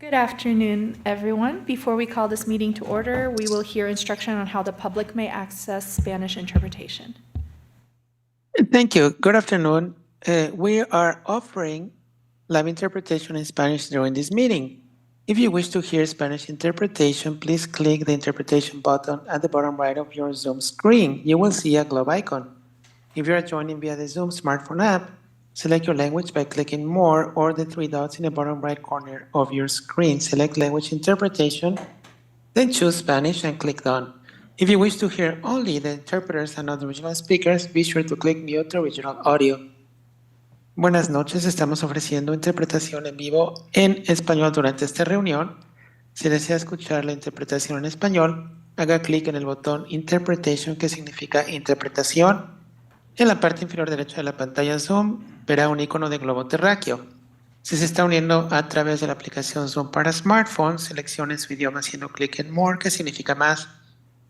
Good afternoon, everyone. Before we call this meeting to order, we will hear instruction on how the public may access Spanish interpretation. Thank you. Good afternoon. We are offering live interpretation in Spanish during this meeting. If you wish to hear Spanish interpretation, please click the interpretation button at the bottom right of your Zoom screen. You will see a globe icon. If you are joining via the Zoom smartphone app, select your language by clicking More or the three dots in the bottom right corner of your screen. Select Language Interpretation, then choose Spanish and click Done. If you wish to hear only the interpreters and not the original speakers, be sure to click Mute Original Audio. Buenas noches, estamos ofreciendo interpretación en vivo en español durante esta reunión. Si desea escuchar la interpretación en español, haga clic en el botón Interpretation, que significa interpretación. En la parte inferior derecha de la pantalla Zoom verá un icono de globo terráqueo. Si se está uniendo a través de la aplicación Zoom para smartphones, seleccione su idioma haciendo clic en More, que significa más,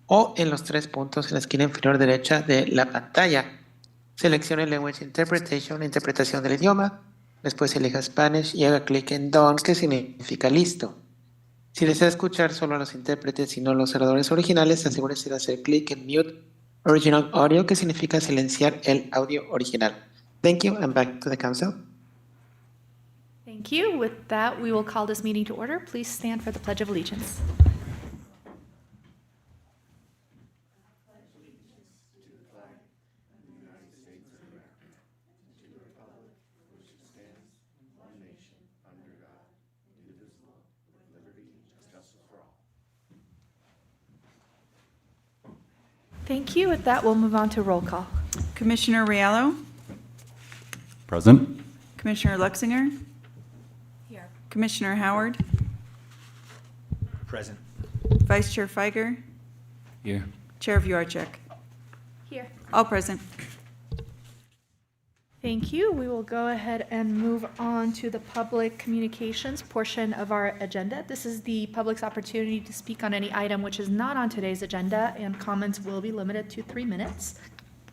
o en los tres puntos en la esquina inferior derecha de la pantalla. Seleccione Language Interpretation, interpretación del idioma, después elija Spanish y haga clic en Done, que significa listo. Si desea escuchar solo a los intérpretes y no a los oradores originales, asegúrese de hacer clic en Mute Original Audio, que significa silenciar el audio original. Thank you, and back to the council. Thank you. With that, we will call this meeting to order. Please stand for the Pledge of Allegiance. Thank you. With that, we'll move on to roll call. Commissioner Riallo, Present. Commissioner Luxinger, Here. Commissioner Howard, Present. Vice Chair Feiger, Here. Chair Vuarchek. Here. All present. Thank you. We will go ahead and move on to the public communications portion of our agenda. This is the public's opportunity to speak on any item which is not on today's agenda, and comments will be limited to 3 minutes.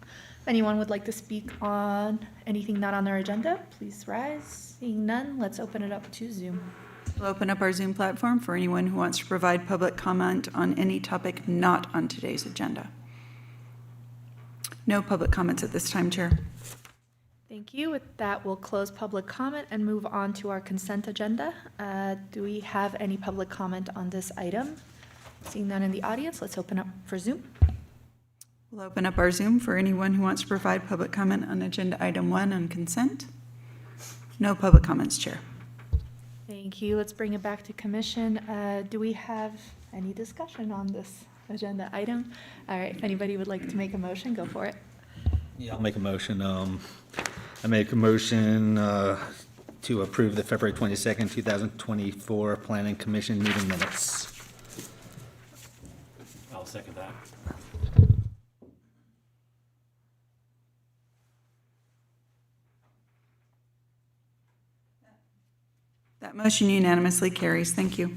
If anyone would like to speak on anything not on their agenda, please rise. Seeing none, let's open it up to Zoom. We'll open up our Zoom platform for anyone who wants to provide public comment on any topic not on today's agenda. No public comments at this time, Chair. Thank you. With that, we'll close public comment and move on to our consent agenda. Do we have any public comment on this item? Seeing none in the audience, let's open up for Zoom. We'll open up our Zoom for anyone who wants to provide public comment on agenda item 1 on consent. No public comments, Chair. Thank you. Let's bring it back to commission. Do we have any discussion on this agenda item? All right, if anybody would like to make a motion, go for it. Yeah, I'll make a motion. I make a motion to approve the February 22nd, 2024 Planning Commission meeting minutes. I'll second that. That motion unanimously carries. Thank you.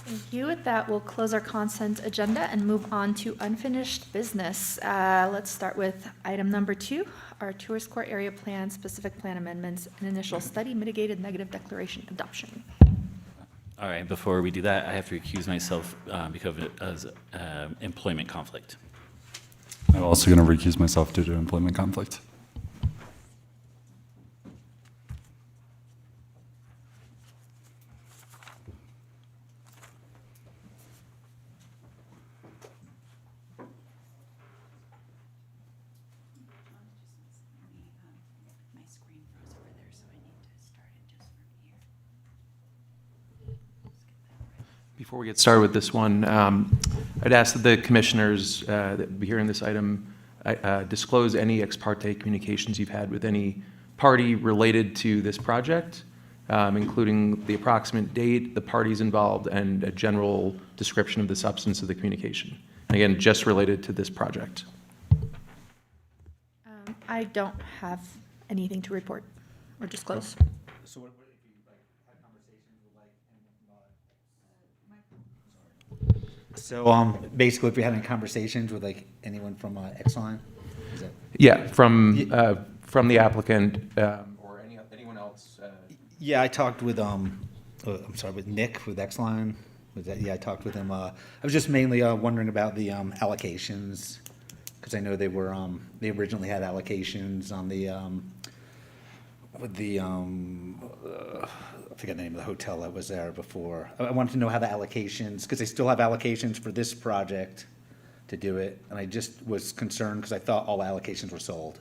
Thank you. With that, we'll close our consent agenda and move on to unfinished business. Let's start with item number 2, our tourist court area plan, specific plan amendments, and initial study mitigated negative declaration adoption. All right, before we do that, I have to recuse myself because of employment conflict. I'm also going to recuse myself due to employment conflict. Before we get started with this one, I'd ask that the commissioners that will be hearing this item disclose any ex parte communications you've had with any party related to this project, including the approximate date, the parties involved, and a general description of the substance of the communication. And again, just related to this project. I don't have anything to report or disclose. So what if you had conversations with So basically, if we had any conversations with anyone from Exxon, Yeah, from the applicant or anyone else. Yeah, I talked with, I'm sorry, with Nick, with Xline. Was that, yeah, I talked with him. I was just mainly wondering about the allocations, because I know they were, they originally had allocations on the, with the, I forget the name of the hotel that was there before. I wanted to know how the allocations, because they still have allocations for this project to do it, and I just was concerned, because I thought all allocations were sold,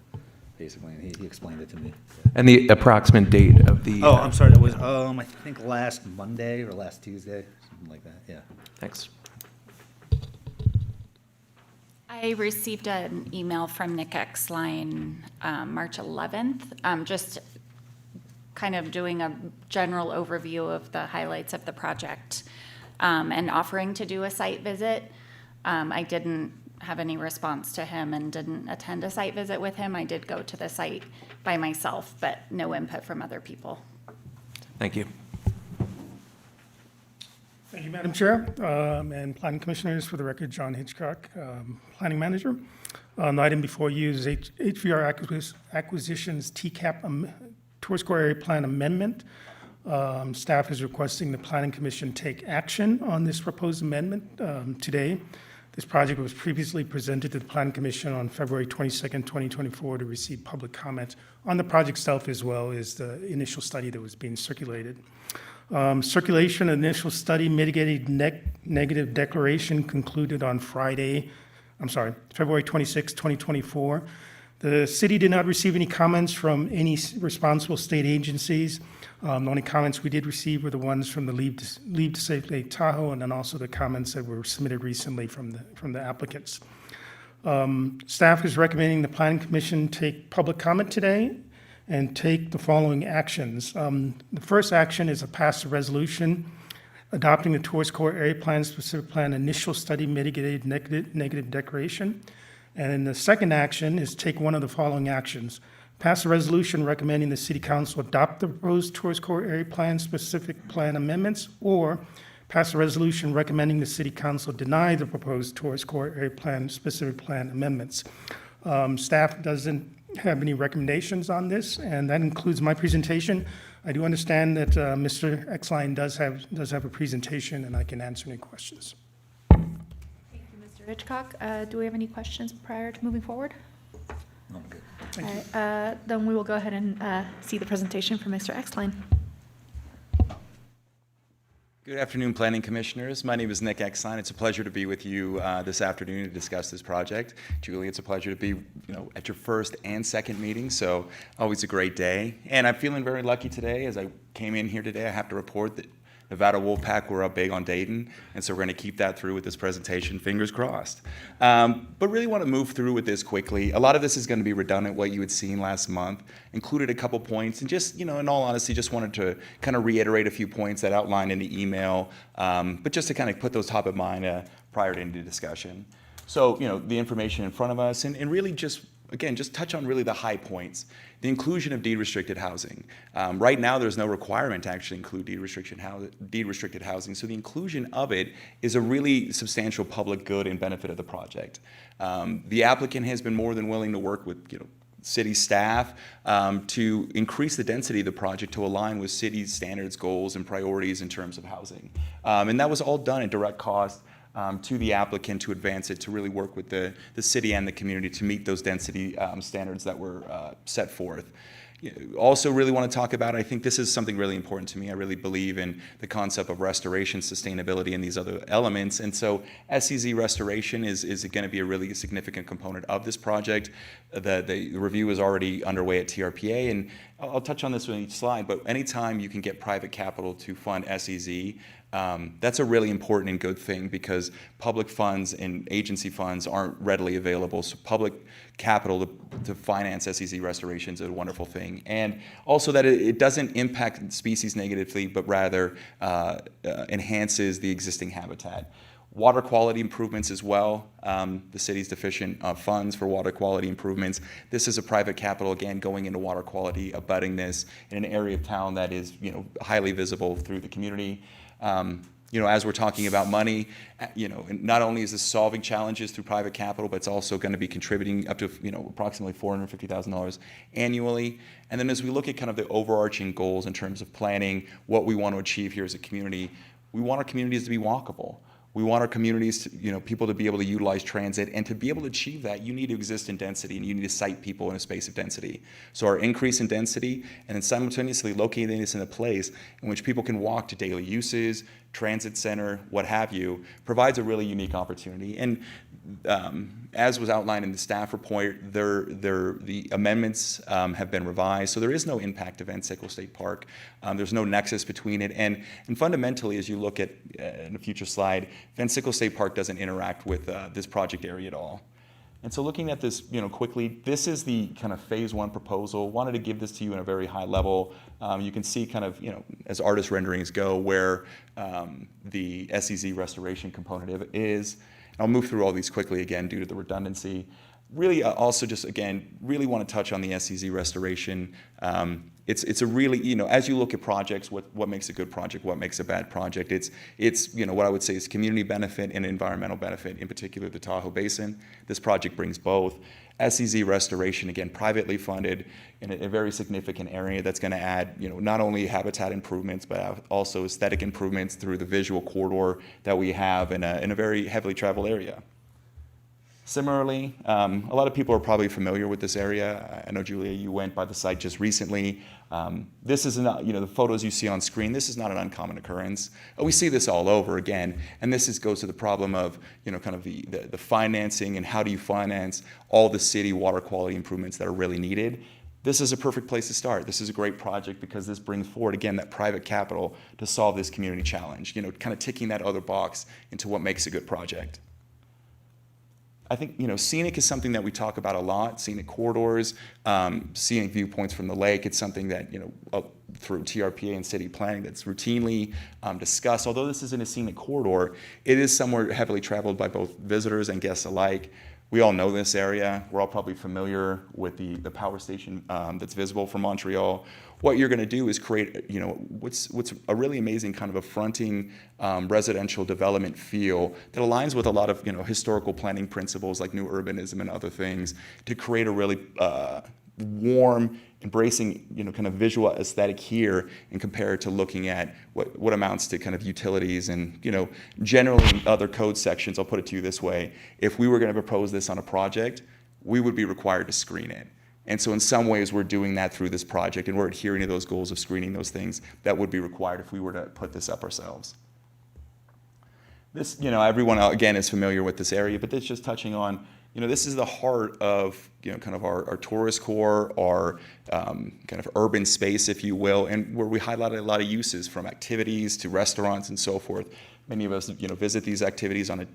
basically, and he explained it to me. And the approximate date of the? Oh, I'm sorry, that was, I think last Monday or last Tuesday, something like that, yeah. Thanks. I received an email from Nick Exline, March 11th, just kind of doing a general overview of the highlights of the project, and offering to do a site visit. I didn't have any response to him and didn't attend a site visit with him. I did go to the site by myself, but no input from other people. Thank you. Thank you, Madam Chair, and Planning Commissioners. For the record, John Hitchcock, Planning Manager. The item before you is HVR Acquisitions TCAP Tour Square Area Plan Amendment. Staff is requesting the Planning Commission take action on this proposed amendment today. This project was previously presented to the Planning Commission on February 22nd, 2024 to receive public comment on the project itself as well as the initial study that was being circulated. Circulation initial study mitigated negative declaration concluded on February 26, 2024. The city did not receive any comments from any responsible state agencies. The only comments we did receive were the ones from the Leave to Save Lake Tahoe, and then also the comments that were submitted recently from the applicants. Staff is recommending the Planning Commission take public comment today and take the following actions. The first action is to pass a resolution adopting the Tourist Core Area Plan Specific Plan Initial Study Mitigated Negative Declaration. And then the second action is take one of the following actions. Pass a resolution recommending the City Council adopt the proposed Tourist Core Area Plan Specific Plan amendments, or pass a resolution recommending the City Council deny the proposed Tourist Core Area Plan Specific Plan amendments. Staff doesn't have any recommendations on this, and that includes my presentation. I do understand that Mr. Exline does have a presentation, and I can answer any questions. Thank you, Mr. Hitchcock. Do we have any questions prior to moving forward? No, I'm good. All right, then we will go ahead and see the presentation from Mr. Exline. Good afternoon, Planning Commissioners. My name is Nick Exline. It's a pleasure to be with you this afternoon to discuss this project. Julie, it's a pleasure to be, at your first and second meeting, so always a great day. And I'm feeling very lucky today. As I came in here today, I have to report that Nevada Wolfpack were up big on Dayton, and so we're going to keep that through with this presentation, fingers crossed. But really want to move through with this quickly. A lot of this is going to be redundant, what you had seen last month. Included a couple points, and just, in all honesty, just wanted to kind of reiterate a few points that outlined in the email, but just to kind of put those top of mind prior to any discussion. So, the information in front of us, and really just, again, just touch on really the high points. The inclusion of deed-restricted housing. Right now, there's no requirement to actually include deed-restricted housing, so the inclusion of it is a really substantial public good and benefit of the project. The applicant has been more than willing to work with, city staff to increase the density of the project to align with city standards, goals, and priorities in terms of housing. And that was all done at direct cost to the applicant to advance it, to really work with the city and the community to meet those density standards that were set forth. Also really want to talk about, I think this is something really important to me. I really believe in the concept of restoration, sustainability, and these other elements. And so SEZ restoration is going to be a really significant component of this project. The review is already underway at TRPA, and I'll touch on this on each slide, but anytime you can get private capital to fund SEZ, that's a really important and good thing, because public funds and agency funds aren't readily available. So public capital to finance SEZ restoration is a wonderful thing. And also that it doesn't impact species negatively, but rather enhances the existing habitat. Water quality improvements as well. The city's deficient funds for water quality improvements. This is a private capital, again, going into water quality, abutting this in an area of town that is highly visible through the community. You know, as we're talking about money, you know, and not only is this solving challenges through private capital, but it's also going to be contributing up to, you know, approximately $450,000 annually. And then as we look at kind of the overarching goals in terms of planning, what we want to achieve here as a community, we want our communities to be walkable. We want our communities to, you know, people to be able to utilize transit, and to be able to achieve that, you need to exist in density, and you need to site people in a space of density. So our increase in density, and then simultaneously locating this in a place in which people can walk to daily uses, transit center, what have you, provides a really unique opportunity. And as was outlined in the staff report, the amendments have been revised, so there is no impact to Van Sickle State Park. There's no nexus between it, and fundamentally, as you look at in a future slide, Van Sickle State Park doesn't interact with this project area at all. And so looking at this, you know, quickly, this is the kind of phase one proposal. Wanted to give this to you in a very high level. You can see kind of, you know, as artist renderings go, where the SEZ restoration component of it is. I'll move through all these quickly again due to the redundancy. Really, also just again, really want to touch on the SEZ restoration. It's a really, you know, as you look at projects, what makes a good project, what makes a bad project, it's you know, what I would say is community benefit and environmental benefit, in particular the Tahoe Basin. This project brings both. SEZ restoration, again, privately funded in a very significant area that's going to add, you know, not only habitat improvements, but also aesthetic improvements through the visual corridor that we have in a very heavily traveled area. Similarly, a lot of people are probably familiar with this area. I know, Julia, you went by the site just recently. This is not, you know, the photos you see on screen, this is not an uncommon occurrence. We see this all over again, and this goes to the problem of, you know, kind of the financing and how do you finance all the city water quality improvements that are really needed. This is a perfect place to start. This is a great project because this brings forward, again, that private capital to solve this community challenge, you know, kind of ticking that other box into what makes a good project. I think, you know, scenic is something that we talk about a lot, scenic corridors, scenic viewpoints from the lake. It's something that, you know, through TRPA and city planning that's routinely discussed. Although this isn't a scenic corridor, it is somewhere heavily traveled by both visitors and guests alike. We all know this area. We're all probably familiar with the power station that's visible from Montreal. What you're going to do is create, you know, what's a really amazing kind of a fronting residential development feel that aligns with a lot of, you know, historical planning principles like new urbanism and other things to create a really warm, embracing, you know, kind of visual aesthetic here, and compare it to looking at what amounts to kind of utilities and, you know, generally in other code sections. I'll put it to you this way: if we were going to propose this on a project, we would be required to screen it. And so in some ways, we're doing that through this project, and we're adhering to those goals of screening those things that would be required if we were to put this up ourselves. This, you know, everyone, again, is familiar with this area, but this just touching on, you know, this is the heart of, you know, kind of our tourist core, our kind of urban space, if you will, and where we highlighted a lot of uses, from activities to restaurants and so forth. Many of us, you know, visit these activities on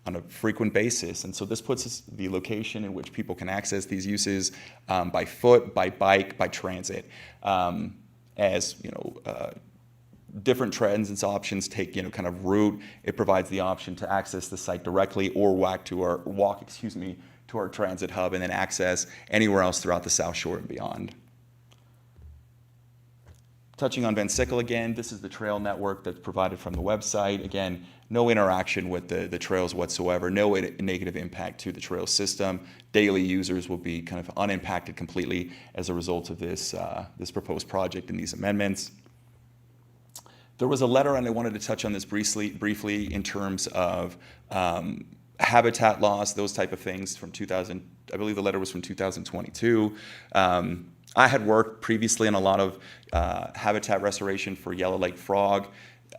a frequent basis, and so this puts us the location in which people can access these uses by foot, by bike, by transit. As you know, different trends and options take, you know, kind of route. It provides the option to access the site directly or walk to our transit hub and then access anywhere else throughout the South Shore and beyond. Touching on Van Sickle again, this is the trail network that's provided from the website. Again, no interaction with the trails whatsoever, no negative impact to the trail system. Daily users will be kind of unimpacted completely as a result of this proposed project and these amendments. There was a letter, and I wanted to touch on this briefly in terms of habitat loss, those type of things from 2000. I believe the letter was from 2022. I had worked previously on a lot of habitat restoration for yellow lake frog.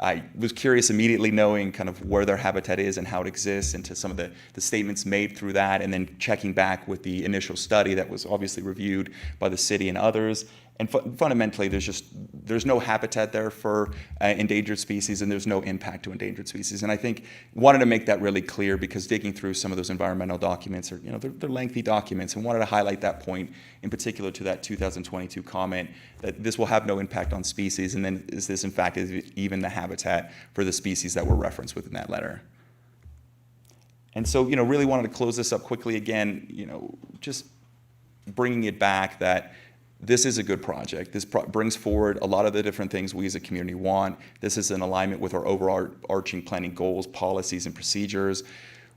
I was curious immediately, knowing kind of where their habitat is and how it exists, and to some of the statements made through that, and then checking back with the initial study that was obviously reviewed by the city and others. And fundamentally, there's no habitat there for endangered species, and there's no impact to endangered species. And I think wanted to make that really clear, because digging through some of those environmental documents are, you know, they're lengthy documents, and wanted to highlight that point in particular to that 2022 comment that this will have no impact on species, and then is this in fact even the habitat for the species that were referenced within that letter. And so, you know, really wanted to close this up quickly again, you know, just bringing it back that this is a good project. This brings forward a lot of the different things we as a community want. This is in alignment with our overarching planning goals, policies, and procedures.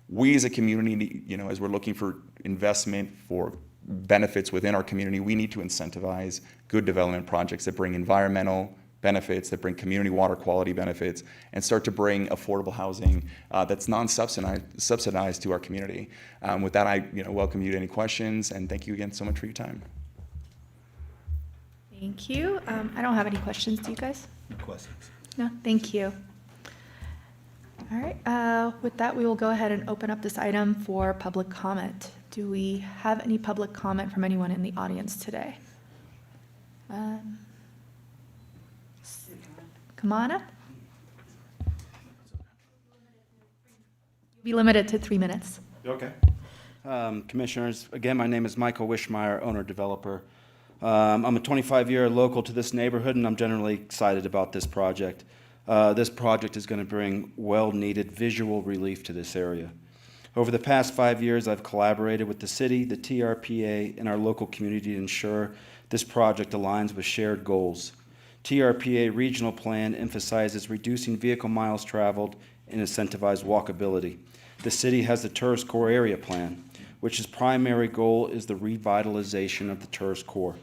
We as a community, as we're looking for investment for benefits within our community, we need to incentivize good development projects that bring environmental benefits, that bring community water quality benefits, and start to bring affordable housing that's non-subsidized to our community. With that, I welcome you to any questions, and thank you again so much for your time. Thank you. I don't have any questions. Do you guys? Questions? No, thank you. All right, with that, we will go ahead and open up this item for public comment. Do we have any public comment from anyone in the audience today? Come on up. Be limited to 3 minutes. Okay. Commissioners, again, my name is Michael Wishmeyer, owner-developer. I'm a 25-year local to this neighborhood, and I'm generally excited about this project. This project is going to bring well-needed visual relief to this area. Over the past 5 years, I've collaborated with the city, the TRPA, and our local community to ensure this project aligns with shared goals. TRPA Regional Plan emphasizes reducing vehicle miles traveled and incentivized walkability. The city has the Tourist Core Area Plan, which its primary goal is the revitalization of the tourist core.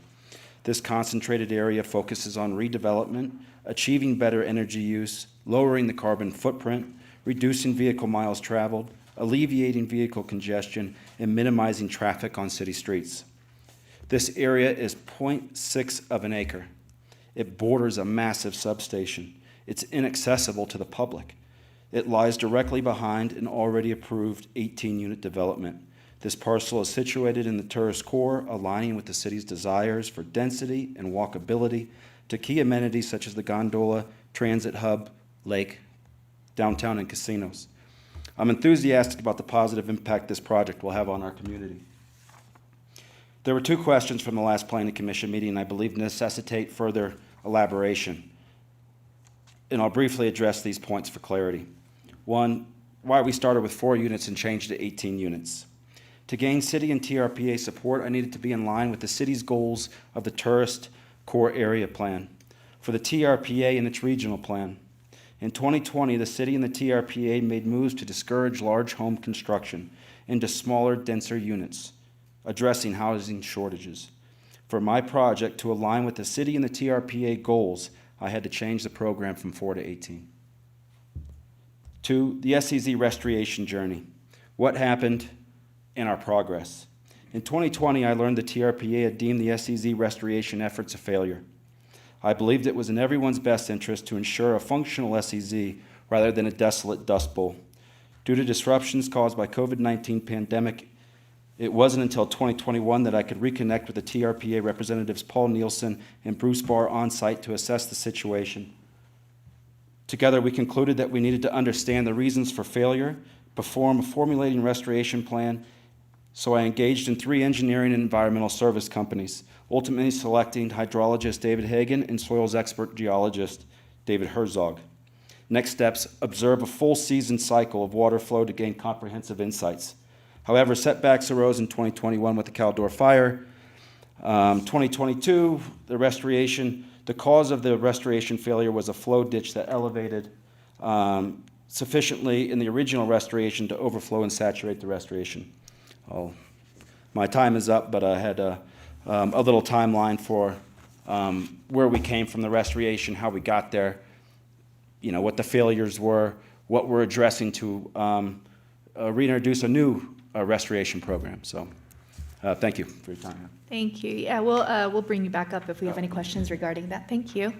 This concentrated area focuses on redevelopment, achieving better energy use, lowering the carbon footprint, reducing vehicle miles traveled, alleviating vehicle congestion, and minimizing traffic on city streets. This area is 0.6 of an acre. It borders a massive substation. It's inaccessible to the public. It lies directly behind an already approved 18-unit development. This parcel is situated in the tourist core, aligning with the city's desires for density and walkability to key amenities such as the gondola, transit hub, lake, downtown, and casinos. I'm enthusiastic about the positive impact this project will have on our community. There were 2 questions from the last Planning Commission meeting, and I believe necessitate further elaboration. And I'll briefly address these points for clarity. 1, why we started with 4 units and changed to 18 units. To gain city and TRPA support, I needed to be in line with the city's goals of the Tourist Core Area Plan, for the TRPA and its regional plan. In 2020, the city and the TRPA made moves to discourage large home construction into smaller, denser units, addressing housing shortages. For my project to align with the city and the TRPA goals, I had to change the program from 4 to 18. 2, the SEZ restoration journey. What happened in our progress? In 2020, I learned the TRPA had deemed the SEZ restoration efforts a failure. I believed it was in everyone's best interest to ensure a functional SEZ rather than a desolate dust bowl. Due to disruptions caused by COVID-19 pandemic, it wasn't until 2021 that I could reconnect with the TRPA representatives Paul Nielsen and Bruce Barr on site to assess the situation. Together, we concluded that we needed to understand the reasons for failure, perform a formulating restoration plan, so I engaged in 3 engineering and environmental service companies, ultimately selecting hydrologist David Hagan and soils expert geologist David Herzog. Next steps, observe a full season cycle of water flow to gain comprehensive insights. However, setbacks arose in 2021 with the Caldor fire. 2022, the cause of the restoration failure was a flow ditch that elevated sufficiently in the original restoration to overflow and saturate the restoration. My time is up, but I had a little timeline for where we came from the restoration, how we got there, what the failures were, what we're addressing to reintroduce a new restoration program. So thank you for your time. Thank you. Yeah, we'll bring you back up if we have any questions regarding that. Thank you.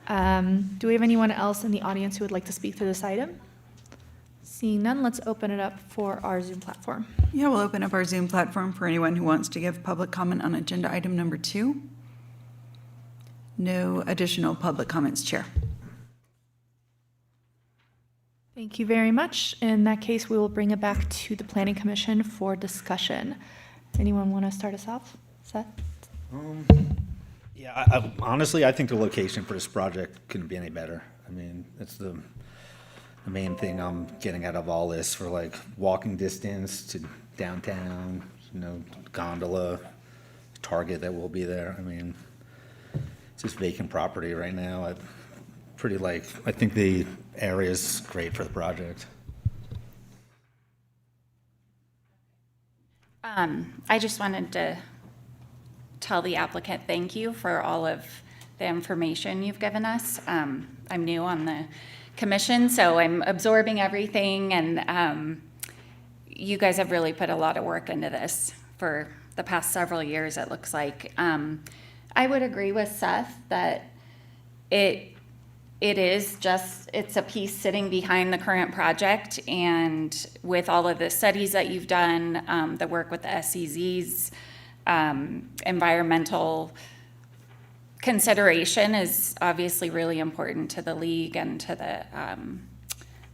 Do we have anyone else in the audience who would like to speak to this item? Seeing none, let's open it up for our Zoom platform. Yeah, we'll open up our Zoom platform for anyone who wants to give public comment on agenda item number 2. No additional public comments, Chair. Thank you very much. In that case, we will bring it back to the Planning Commission for discussion. Anyone want to start us off? Seth? Yeah, honestly, I think the location for this project couldn't be any better. I mean, it's the main thing I'm getting out of all this, for like walking distance to downtown, gondola, target that will be there. I mean, it's just vacant property right now. I think the area is great for the project. I just wanted to tell the applicant thank you for all of the information you've given us. I'm new on the commission, so I'm absorbing everything, and you guys have really put a lot of work into this for the past several years, it looks like. I would agree with Seth that it's a piece sitting behind the current project, and with all of the studies that you've done, the work with the SCZs, environmental consideration is obviously really important to the league and to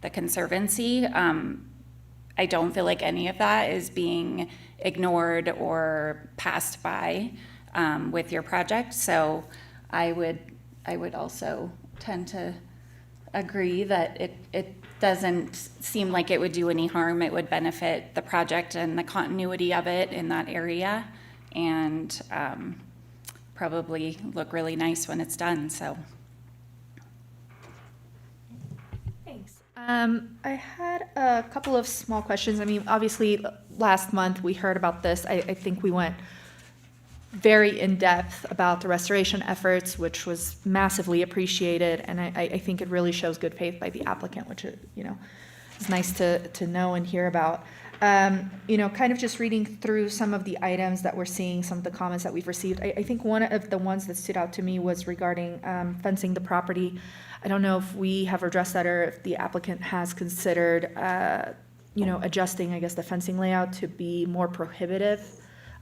the Conservancy. I don't feel like any of that is being ignored or passed by with your project, so I would also tend to agree that it doesn't seem like it would do any harm. It would benefit the project and the continuity of it in that area, and probably look really nice when it's done, so. Thanks. I had a couple of small questions. I mean, obviously, last month we heard about this. I think we went very in-depth about the restoration efforts, which was massively appreciated, and I think it really shows good faith by the applicant, which, is nice to know and hear about. Kind of just reading through some of the items that we're seeing, some of the comments that we've received, I think one of the ones that stood out to me was regarding fencing the property. I don't know if we have addressed that or if the applicant has considered, adjusting, I guess, the fencing layout to be more prohibitive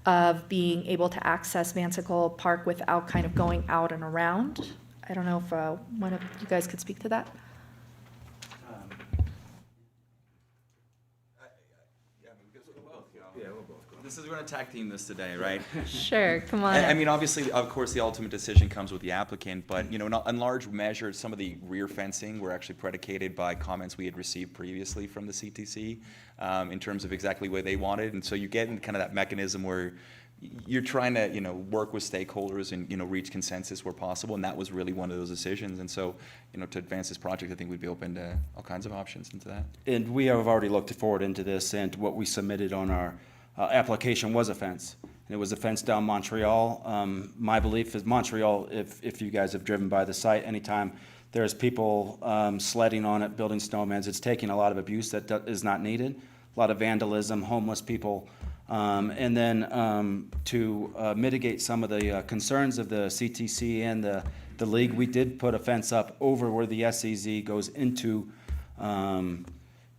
of being able to access Vansicle Park without kind of going out and around. I don't know if one of you guys could speak to that. This is, we're going to tag team this today, right? Sure, come on. I mean, obviously, of course, the ultimate decision comes with the applicant, but, in large measure, some of the rear fencing were actually predicated by comments we had received previously from the CTC in terms of exactly what they wanted. And so you get in kind of that mechanism where you're trying to, work with stakeholders and, reach consensus where possible. And that was really one of those decisions. And so, to advance this project, I think we'd be open to all kinds of options into that. And we have already looked forward into this, and what we submitted on our application was a fence. And it was a fence down Montreal. My belief is Montreal, if you guys have driven by the site, anytime there's people sledding on it, building snowmans, it's taking a lot of abuse that is not needed, a lot of vandalism, homeless people. And then to mitigate some of the concerns of the CTC and the league, we did put a fence up over where the SEZ goes into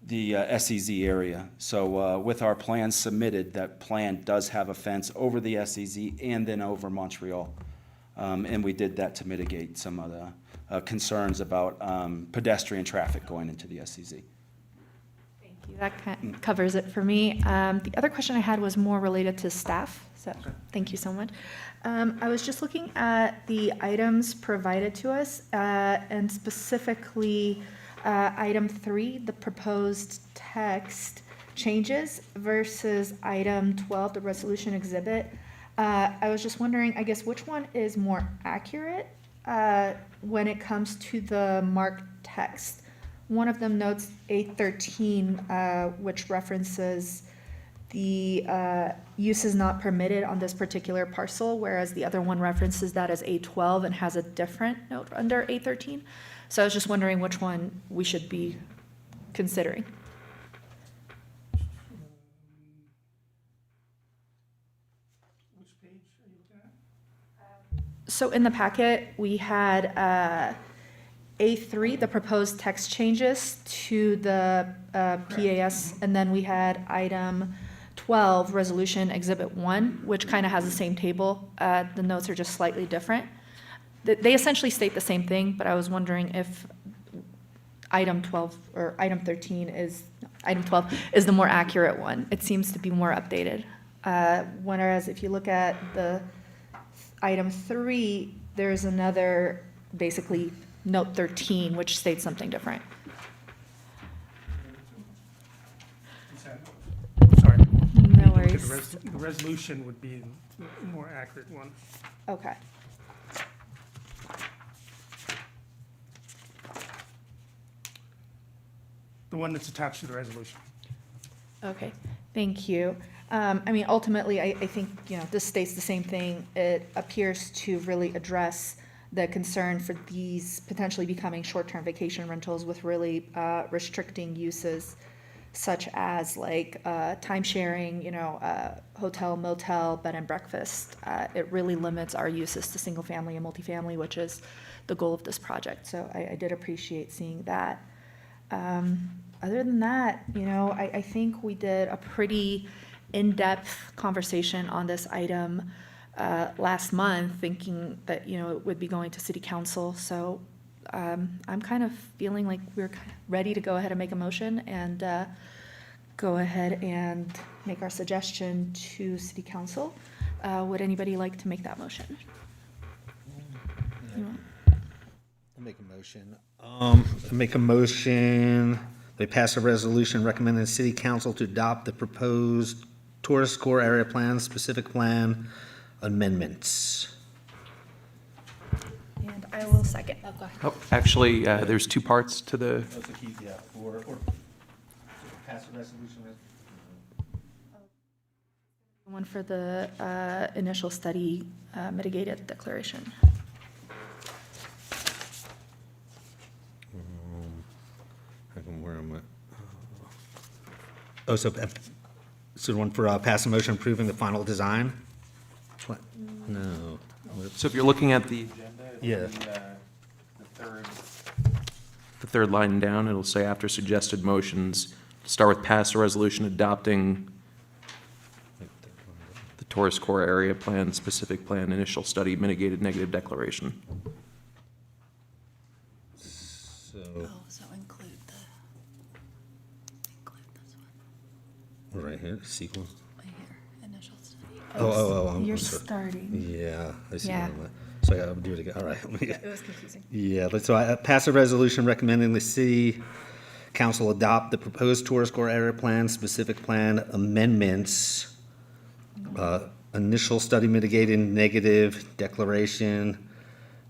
the SEZ area. So with our plan submitted, that plan does have a fence over the SEZ and then over Montreal. And we did that to mitigate some of the concerns about pedestrian traffic going into the SEZ. Thank you. That covers it for me. The other question I had was more related to staff, so thank you so much. I was just looking at the items provided to us, and specifically item 3, the proposed text changes versus item 12, the resolution exhibit. I was just wondering, I guess, which one is more accurate when it comes to the marked text? One of them notes 813, which references the use is not permitted on this particular parcel, whereas the other one references that as 812 and has a different note under 813. So I was just wondering which one we should be considering. Which page are you looking at? So in the packet, we had A3, the proposed text changes to the PAS, and then we had item 12, resolution exhibit 1, which kind of has the same table. The notes are just slightly different. They essentially state the same thing, but I was wondering if item 12 or item 13 is, item 12 is the more accurate one. It seems to be more updated. Whereas if you look at the item 3, there's another, basically, note 13, which states something different. Sorry. No Look at worries. the resolution would be the more accurate one. Okay. The one that's attached to the resolution. Okay, thank you. I mean, ultimately, I think, this states the same thing. It appears to really address the concern for these potentially becoming short-term vacation rentals with really restricting uses such as like time sharing, hotel, motel, bed and breakfast. It really limits our uses to single family and multifamily, which is the goal of this project. So I did appreciate seeing that. Other than that, I think we did a pretty in-depth conversation on this item last month, thinking that, it would be going to city council. So I'm kind of feeling like we're ready to go ahead and make a motion and go ahead and make our suggestion to city council. Would anybody like to make that motion? I'll make a motion. Make a motion, they pass a resolution recommending the city council to adopt the proposed tourist core area plan, specific plan amendments. And I will second. Oh, go ahead. Oh, actually, there's two parts to the, Or pass a resolution. One for the initial study mitigated declaration. Where am I? Oh, so the one for pass a motion approving the final design? What? No. so if you're looking at the agenda, Yeah. the third line down, it'll say after suggested motions, start with pass a resolution adopting the tourist core area plan, specific plan, initial study, mitigated negative declaration. So, So include this one, right here, sequel. right here, initial study. I'm You're sorry. starting. Yeah, I see. Yeah. what I'm at. So I gotta do it again. All right. It was confusing. Yeah, so I pass a resolution recommending the city council adopt the proposed tourist core area plan, specific plan amendments, initial study mitigating negative declaration.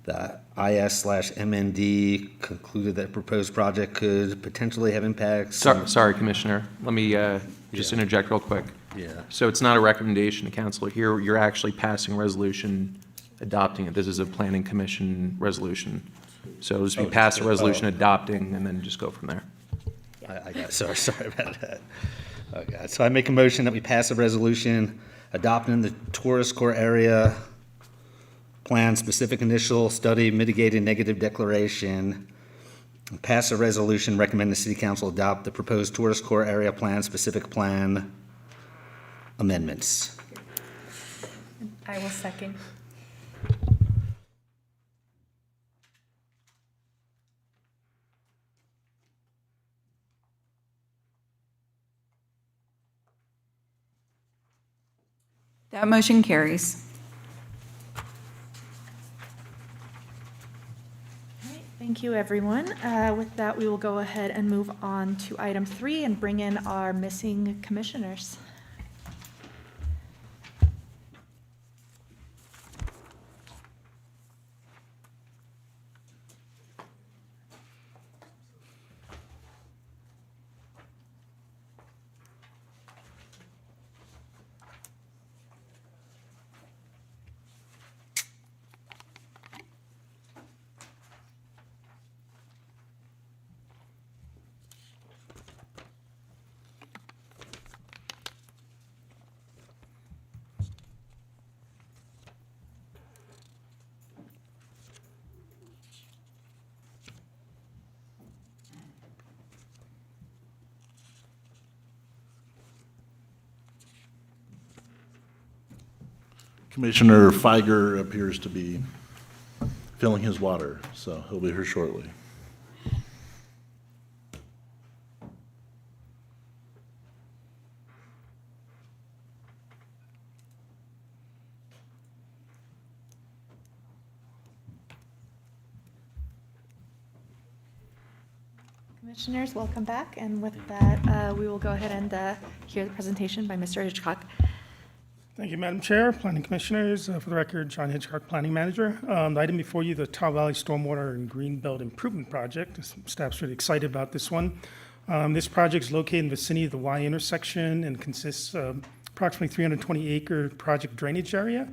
The IS/MND concluded that proposed project could potentially have impacts. Sorry, Commissioner, let me just interject real quick. Yeah. So it's not a recommendation to council here, you're actually passing a resolution adopting it. This is a planning commission resolution. So just be pass a resolution adopting and then just go from there. I got, sorry about that. Okay, so I make a motion that we pass a resolution adopting the tourist core area plan, specific initial study mitigating negative declaration. Pass a resolution recommend the city council adopt the proposed tourist core area plan, specific plan amendments. I will second. That motion carries. Thank you, everyone. With that, we will go ahead and move on to item 3 and bring in our missing commissioners. Commissioner Feiger appears to be filling his water, so he'll be here shortly. Commissioners, welcome back. And with that, we will go ahead and hear the presentation by Mr. Hitchcock. Thank you, Madam Chair, Planning Commissioners. For the record, John Hitchcock, Planning Manager. The item before you, the Tahoe Valley Stormwater and Greenbelt Improvement Project. Staff's really excited about this one. This project is located in the vicinity of the Y intersection and consists of approximately 320-acre project drainage area.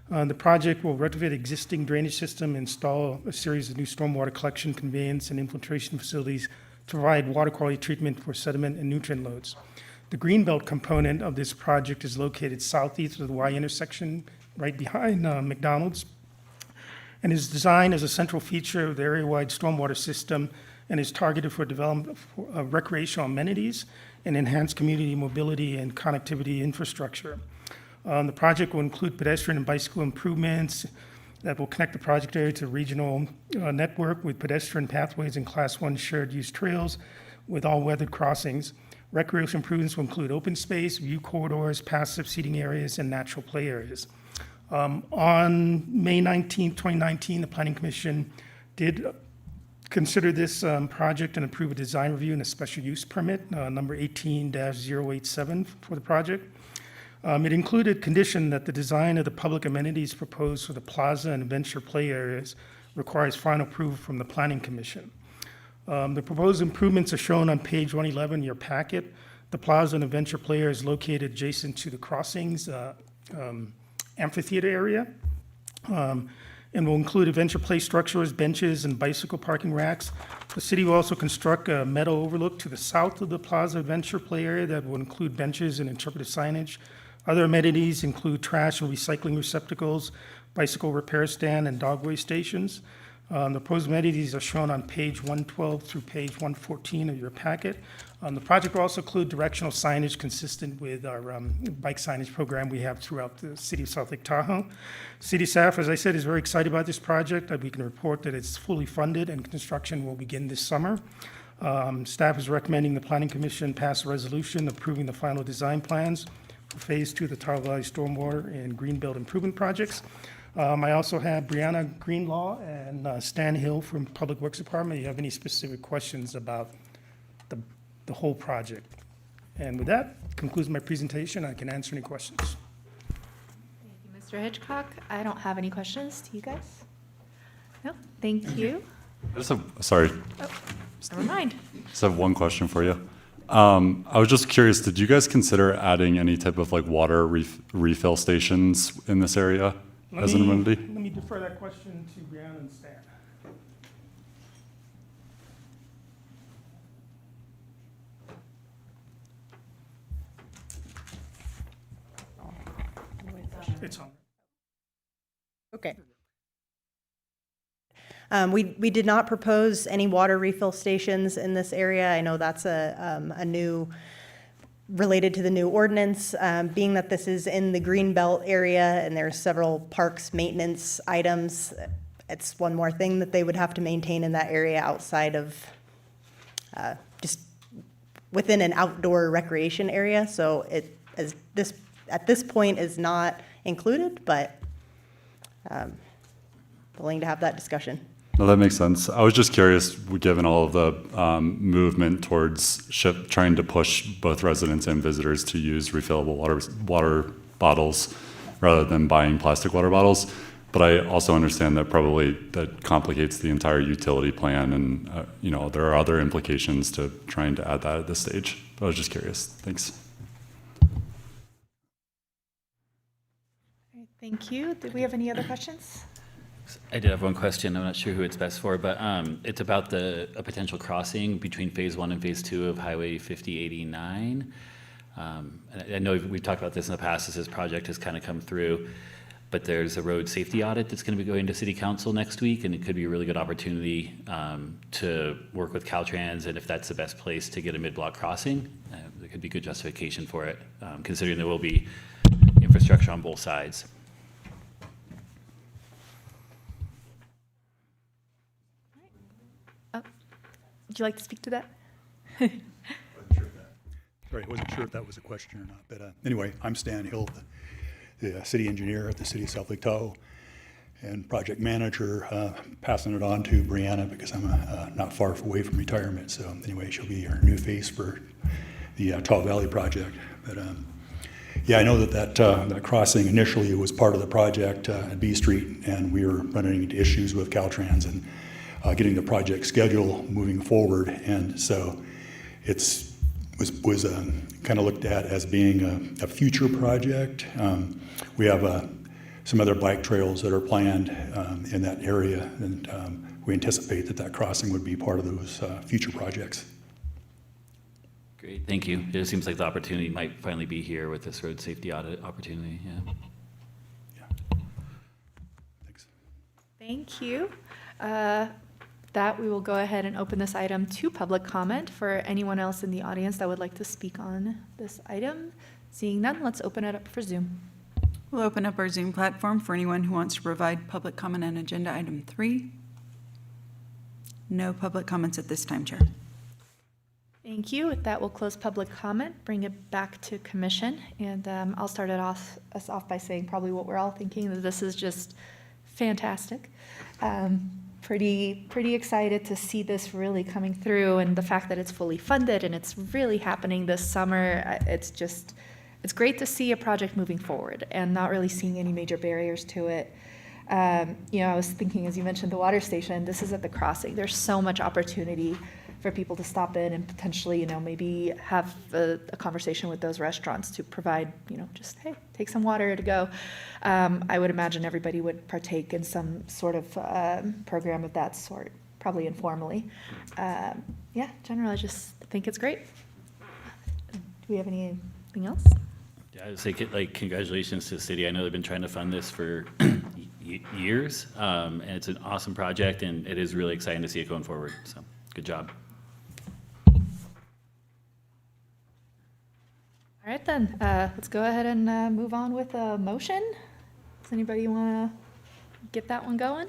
The project will retrofit existing drainage system, install a series of new stormwater collection, conveyance, and infiltration facilities to provide water quality treatment for sediment and nutrient loads. The Greenbelt component of this project is located southeast of the Y intersection, right behind McDonald's, and is designed as a central feature of the area-wide stormwater system and is targeted for development of recreational amenities and enhanced community mobility and connectivity infrastructure. The project will include pedestrian and bicycle improvements that will connect the project area to the regional network with pedestrian pathways and Class 1 shared-use trails with all-weather crossings. Recreation improvements will include open space, view corridors, passive seating areas, and natural play areas. On May 19, 2019, the Planning Commission did consider this project and approve a design review and a special use permit, number 18-087 for the project. It included condition that the design of the public amenities proposed for the plaza and adventure play areas requires final approval from the Planning Commission. The proposed improvements are shown on page 111 in your packet. The plaza and adventure play area is located adjacent to the crossings amphitheater area, and will include adventure play structures, benches, and bicycle parking racks. The city will also construct a meadow overlook to the south of the plaza adventure play area that will include benches and interpretive signage. Other amenities include trash and recycling receptacles, bicycle repair stand, and dogway stations. The proposed amenities are shown on page 112 through page 114 of your packet. The project will also include directional signage consistent with our bike signage program we have throughout the city of South Lake Tahoe. City staff, as I said, is very excited about this project. We can report that it's fully funded and construction will begin this summer. Staff is recommending the Planning Commission pass a resolution approving the final design plans for Phase 2 of the Tahoe Valley Stormwater and Greenbelt Improvement Projects. I also have Brianna Greenlaw and Stan Hill from Public Works Department. Do you have any specific questions about the whole project? And with that, concludes my presentation. I can answer any questions. Thank you, Mr. Hitchcock. I don't have any questions. Do you guys? No? Thank you. Sorry, Never mind. just have one question for you. I was just curious, did you guys consider adding any type of like water refill stations in this area as an amenity? Let me defer that question to Brianna and Stan. It's on. Okay. We did not propose any water refill stations in this area. I know that's a new, related to the new ordinance, being that this is in the Greenbelt area and there's several parks maintenance items. It's one more thing that they would have to maintain in that area outside of just within an outdoor recreation area. So it is this at this point is not included, but willing to have that discussion. No, that makes sense. I was just curious, given all of the movement towards trying to push both residents and visitors to use refillable water bottles rather than buying plastic water bottles. But I also understand that probably that complicates the entire utility plan, and there are other implications to trying to add that at this stage. But I was just curious. Thanks. Thank you. Did we have any other questions? I did have one question. I'm not sure who it's best for, but it's about a potential crossing between Phase 1 and Phase 2 of Highway 5089. And I know we've talked about this in the past as this project has kind of come through, but there's a road safety audit that's going to be going to City Council next week, and it could be a really good opportunity to work with Caltrans, and if that's the best place to get a mid-block crossing, there could be good justification for it, considering there will be infrastructure on both sides. Would you like to speak to that? Sorry, I wasn't sure if that was a question or not. But anyway, I'm Stan Hill, the city engineer at the city of South Lake Tahoe and project manager, passing it on to Brianna because I'm not far away from retirement. So anyway, she'll be our new face for the Tahoe Valley project. But Yeah, I know that crossing initially was part of the project at B Street, and we were running into issues with Caltrans and getting the project schedule moving forward. And so was kind of looked at as being a future project. We have some other bike trails that are planned in that area, and we anticipate that crossing would be part of those future projects. Great, thank you. It seems like the opportunity might finally be here with this road safety audit opportunity, yeah. Thanks. Thank you. That we will go ahead and open this item to public comment for anyone else in the audience that would like to speak on this item. Seeing none, let's open it up for Zoom. We'll open up our Zoom platform for anyone who wants to provide public comment on agenda item 3. No public comments at this time, Chair. Thank you. With that, we'll close public comment, bring it back to commission, and I'll start us off by saying probably what we're all thinking, that this is just fantastic. Pretty excited to see this really coming through, and the fact that it's fully funded and it's really happening this summer. It's great to see a project moving forward and not really seeing any major barriers to it. I was thinking, as you mentioned, the water station, this is at the crossing. There's so much opportunity for people to stop in and potentially, maybe have a conversation with those restaurants to provide, just, hey, take some water to go. I would imagine everybody would partake in some sort of program of that sort, probably informally. Generally, I just think it's great. Do we have anything else? Yeah, I would say, congratulations to the city. I know they've been trying to fund this for years, and it's an awesome project, and it is really exciting to see it going forward, so good job. All right, then, let's go ahead and move on with a motion. Does anybody want to get that one going?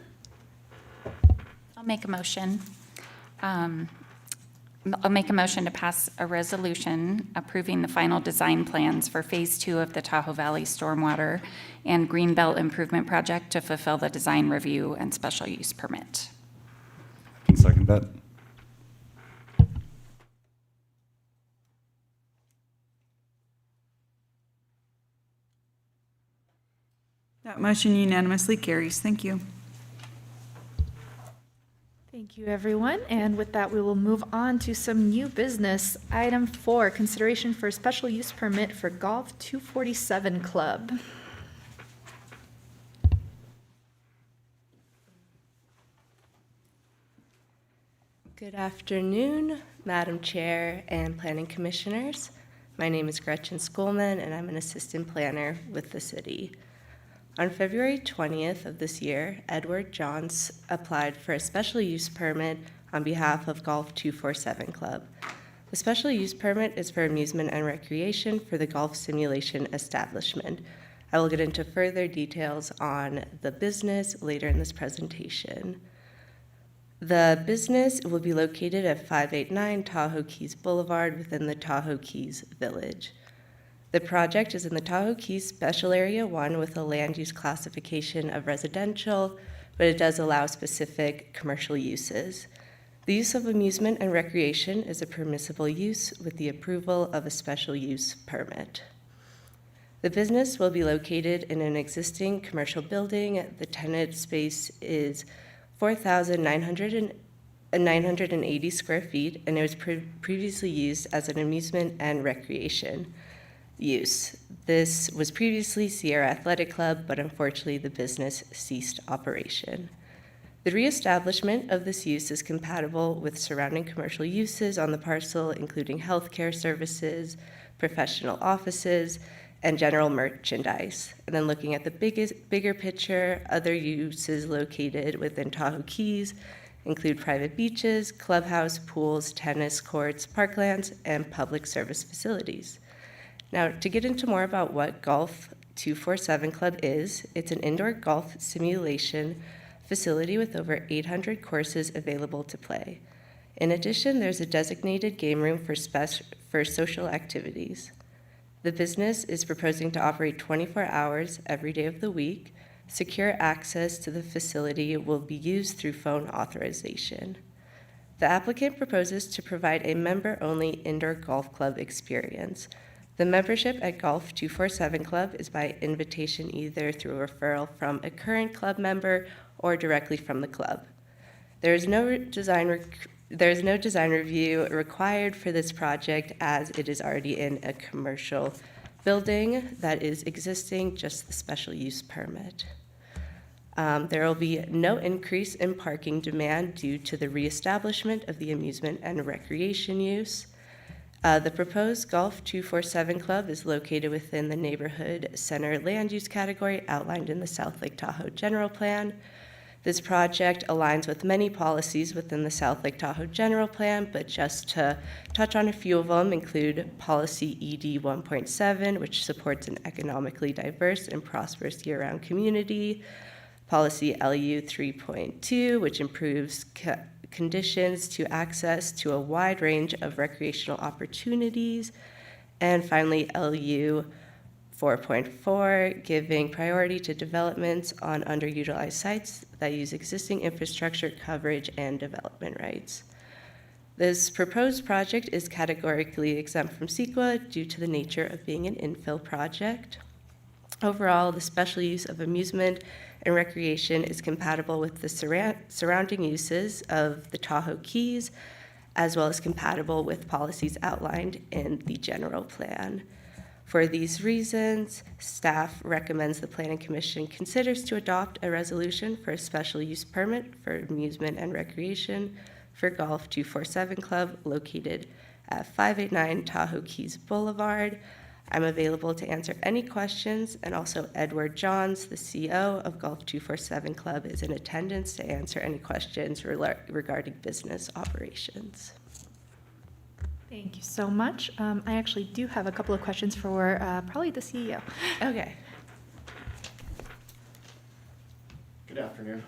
I'll make a motion. I'll make a motion to pass a resolution approving the final design plans for Phase 2 of the Tahoe Valley Stormwater and Greenbelt Improvement Project to fulfill the design review and special use permit. I can second that. That motion unanimously carries. Thank you. Thank you, everyone. And with that, we will move on to some new business. Item 4, consideration for a special use permit for Golf 247 Club. Good afternoon, Madam Chair and Planning Commissioners. My name is Gretchen Skolman, and I'm an assistant planner with the city. On February 20th of this year, Edward Johns applied for a special use permit on behalf of Golf 247 Club. The special use permit is for amusement and recreation for the golf simulation establishment. I will get into further details on the business later in this presentation. The business will be located at 589 Tahoe Keys Boulevard within the Tahoe Keys Village. The project is in the Tahoe Keys Special Area 1 with a land use classification of residential, but it does allow specific commercial uses. The use of amusement and recreation is a permissible use with the approval of a special use permit. The business will be located in an existing commercial building. The tenant space is 4,980 square feet, and it was previously used as an amusement and recreation use. This was previously Sierra Athletic Club, but unfortunately the business ceased operation. The reestablishment of this use is compatible with surrounding commercial uses on the parcel, including healthcare services, professional offices, and general merchandise. And then looking at the bigger picture, other uses located within Tahoe Keys include private beaches, clubhouse, pools, tennis courts, parklands, and public service facilities. Now, to get into more about what Golf 247 Club is, it's an indoor golf simulation facility with over 800 courses available to play. In addition, there's a designated game room for social activities. The business is proposing to operate 24 hours every day of the week. Secure access to the facility will be used through phone authorization. The applicant proposes to provide a member-only indoor golf club experience. The membership at Golf 247 Club is by invitation either through referral from a current club member or directly from the club. There is no design review required for this project as it is already in a commercial building that is existing, just the special use permit. There will be no increase in parking demand due to the reestablishment of the amusement and recreation use. The proposed Golf 247 Club is located within the neighborhood center land use category outlined in the South Lake Tahoe General Plan. This project aligns with many policies within the South Lake Tahoe General Plan, but just to touch on a few of them include Policy ED 1.7, which supports an economically diverse and prosperous year-round community, Policy LU 3.2, which improves conditions to access to a wide range of recreational opportunities, and finally LU 4.4, giving priority to developments on underutilized sites that use existing infrastructure coverage and development rights. This proposed project is categorically exempt from CEQA due to the nature of being an infill project. Overall, the special use of amusement and recreation is compatible with the surrounding uses of the Tahoe Keys, as well as compatible with policies outlined in the general plan. For these reasons, staff recommends the Planning Commission considers to adopt a resolution for a special use permit for amusement and recreation for Golf 247 Club located at 589 Tahoe Keys Boulevard. I'm available to answer any questions, and also Edward Johns, the CEO of Golf 247 Club, is in attendance to answer any questions regarding business operations. Thank you so much. I actually do have a couple of questions for probably the CEO. Okay. Good afternoon.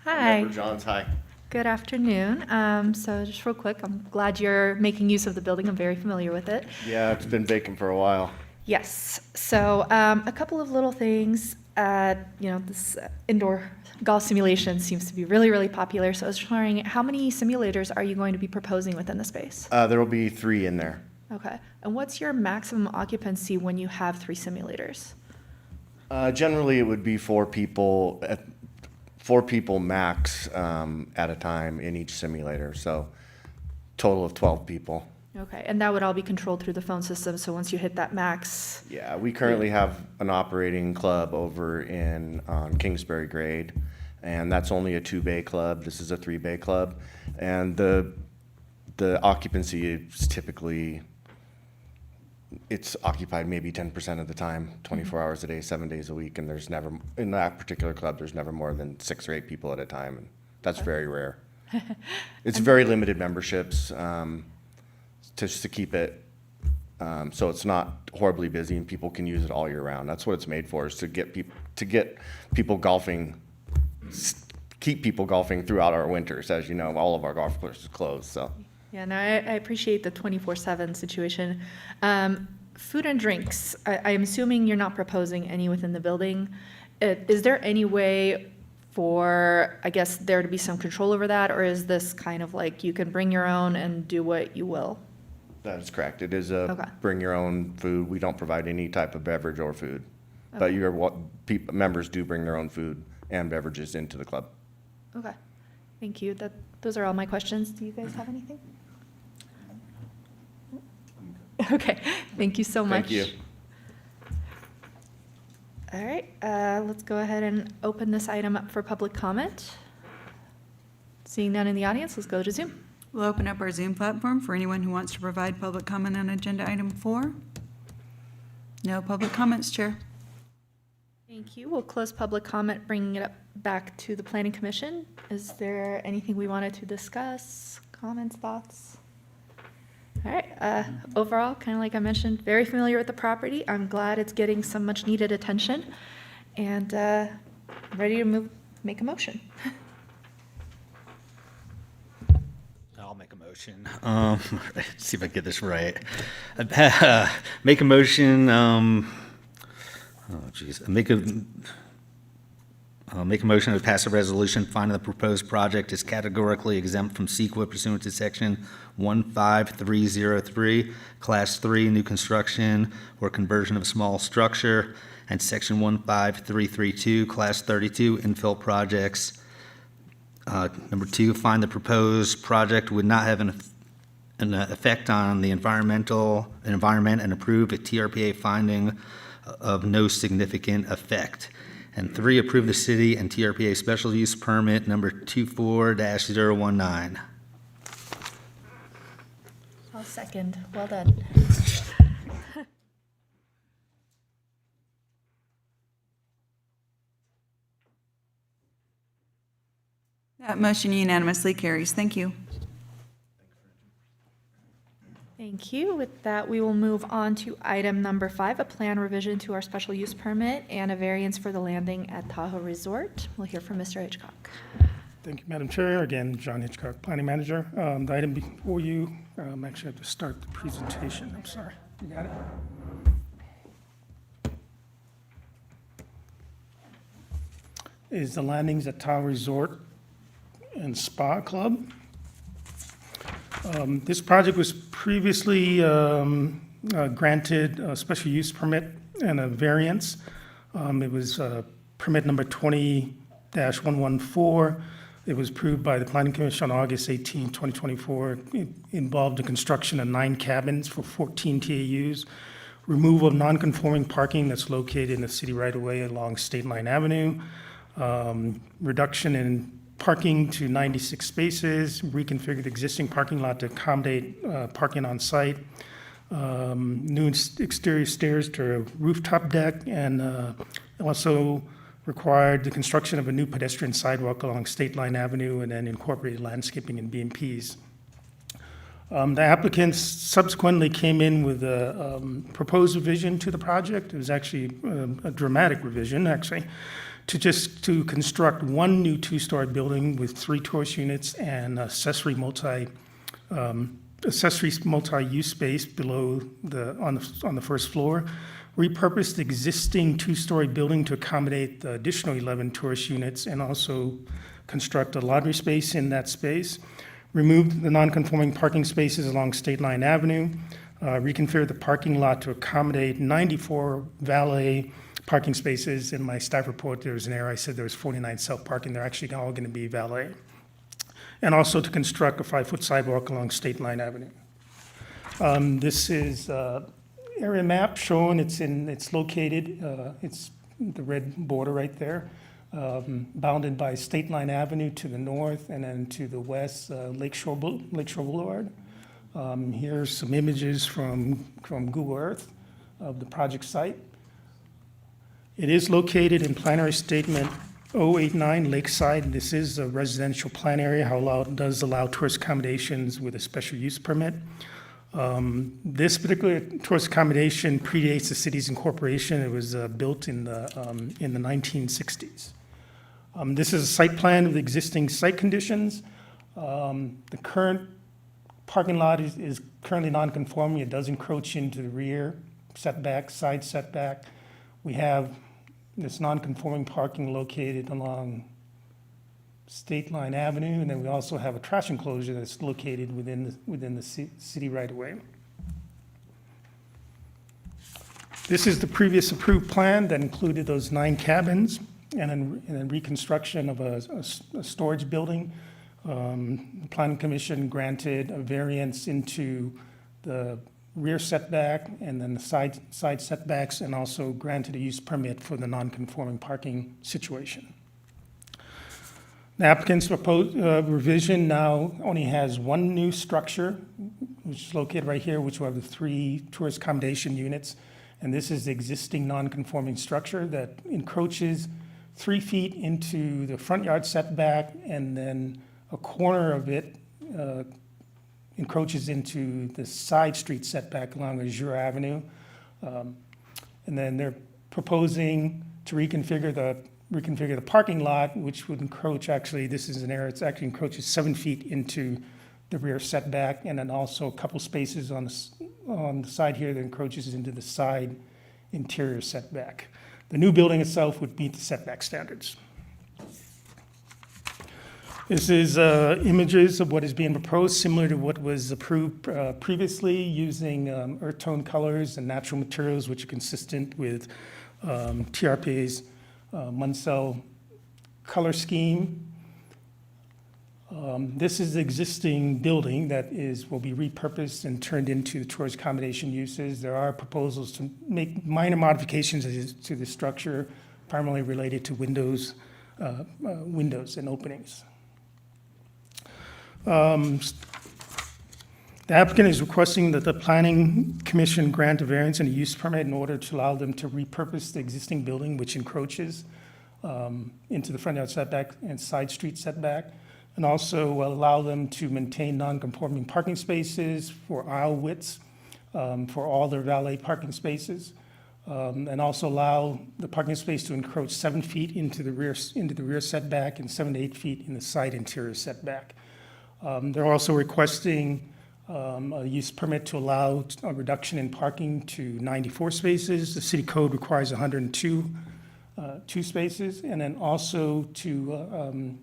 Hi. Edward Johns, hi. Good afternoon. So just real quick, I'm glad you're making use of the building. I'm very familiar with it. Yeah, it's been vacant for a while. Yes. So a couple of little things. This indoor golf simulation seems to be really, really popular. So I was just wondering, how many simulators are you going to be proposing within the space? There will be 3 in there. Okay. And what's your maximum occupancy when you have 3 simulators? Generally, it would be 4 people, 4 people max at a time in each simulator. So total of 12 people. Okay. And that would all be controlled through the phone system. So once you hit that max. Yeah, we currently have an operating club over on Kingsbury Grade, and that's only a 2-bay club. This is a 3-bay club, and the occupancy is typically, it's occupied maybe 10% of the time, 24 hours a day, 7 days a week, and there's never, in that particular club, there's never more than 6 or 8 people at a time, and that's very rare. It's very limited memberships, just to keep it so it's not horribly busy and people can use it all year round. That's what it's made for, is to get people golfing, keep people golfing throughout our winters. As you know, all of our golf courses are closed, so. Yeah, no, I appreciate the 24/7 situation. Food and drinks, I'm assuming you're not proposing any within the building. Is there any way for, I guess, there to be some control over that, or is this kind of like you can bring your own and do what you will? That is correct. It is Okay. bring your own food. We don't provide any type of beverage or food. But members do bring their own food and beverages into the club. Okay, thank you. Those are all my questions. Do you guys have anything? Okay, thank you so much. Thank you. All right, let's go ahead and open this item up for public comment. Seeing none in the audience, let's go to Zoom. We'll open up our Zoom platform for anyone who wants to provide public comment on agenda item 4. No public comments, Chair. Thank you. We'll close public comment, bringing it up back to the Planning Commission. Is there anything we wanted to discuss? Comments, thoughts? All right, overall, kind of like I mentioned, very familiar with the property. I'm glad it's getting some much needed attention, and ready to make a motion. I'll make a motion. See if I get this right. Make a motion. Make a motion to pass a resolution finding the proposed project is categorically exempt from CEQA pursuant to section 15303, class 3, new construction or conversion of small structure, and section 15332, class 32, infill projects. Number 2, find the proposed project would not have an effect on the environment and approve a TRPA finding of no significant effect. And 3, approve the city and TRPA special use permit number 24-019. I'll second. Well done. That motion unanimously carries. Thank you. Thank you. With that, we will move on to item number 5, a plan revision to our special use permit and a variance for the landing at Tahoe Resort. We'll hear from Mr. Hitchcock. Thank you, Madam Chair. Again, John Hitchcock, Planning Manager. The item before you, actually have to start the presentation. I'm sorry. You got it? Is the landings at Tahoe Resort and Spa Club. This project was previously granted a special use permit and a variance. It was permit number 20-114. It was approved by the Planning Commission on August 18, 2024. It involved the construction of 9 cabins for 14 TAUs, removal of non-conforming parking that's located in the city right-of-way along State Line Avenue, reduction in parking to 96 spaces, reconfigured existing parking lot to accommodate parking on site, new exterior stairs to a rooftop deck, and also required the construction of a new pedestrian sidewalk along State Line Avenue, and then incorporated landscaping and BMPs. The applicants subsequently came in with a proposed revision to the project. It was actually a dramatic revision, actually, to construct 1 new 2-story building with 3 tourist units and accessory multi-use space below on the first floor. Repurpose the existing 2-story building to accommodate the additional 11 tourist units, and also construct a laundry space in that space. Remove the non-conforming parking spaces along State Line Avenue. Reconfigure the parking lot to accommodate 94 valet parking spaces. In my staff report, there was an error. I said there was 49 self-parking. They're actually all going to be valet. And also to construct a 5-foot sidewalk along State Line Avenue. This is area map showing it's located, it's the red border right there, bounded by State Line Avenue to the north, and then to the west, Lakeshore Boulevard. Here's some images from Google Earth of the project site. It is located in Planary Statement 089 Lakeside. This is a residential plan area, does allow tourist accommodations with a special use permit. This particular tourist accommodation predates the city's incorporation. It was built in the 1960s. This is a site plan of the existing site conditions. The current parking lot is currently non-conforming. It does encroach into the rear setback, side setback. We have this non-conforming parking located along State Line Avenue, and then we also have a trash enclosure that's located within the city right-of-way. This is the previous approved plan that included those 9 cabins and then reconstruction of a storage building. The Planning Commission granted a variance into the rear setback and then the side setbacks, and also granted a use permit for the non-conforming parking situation. The applicant's proposed revision now only has 1 new structure, which is located right here, which will have the 3 tourist accommodation units. And this is the existing non-conforming structure that encroaches 3 feet into the front yard setback, and then a corner of it encroaches into the side street setback along Azure Avenue. And then they're proposing to reconfigure the parking lot, which would encroach, actually, this is an error, it actually encroaches 7 feet into the rear setback, and then also a couple spaces on the side here that encroaches into the side interior setback. The new building itself would meet the setback standards. This is images of what is being proposed, similar to what was approved previously, using earth tone colors and natural materials, which are consistent with TRPA's Munsell color scheme. This is the existing building that will be repurposed and turned into tourist accommodation uses. There are proposals to make minor modifications to the structure, primarily related to windows and openings. The applicant is requesting that the Planning Commission grant a variance and a use permit in order to allow them to repurpose the existing building, which encroaches into the front yard setback and side street setback, and also allow them to maintain non-conforming parking spaces for aisle widths for all their valet parking spaces, and also allow the parking space to encroach 7 feet into the rear setback and 7 to 8 feet in the side interior setback. They're also requesting a use permit to allow a reduction in parking to 94 spaces. The city code requires 102 spaces, and then also to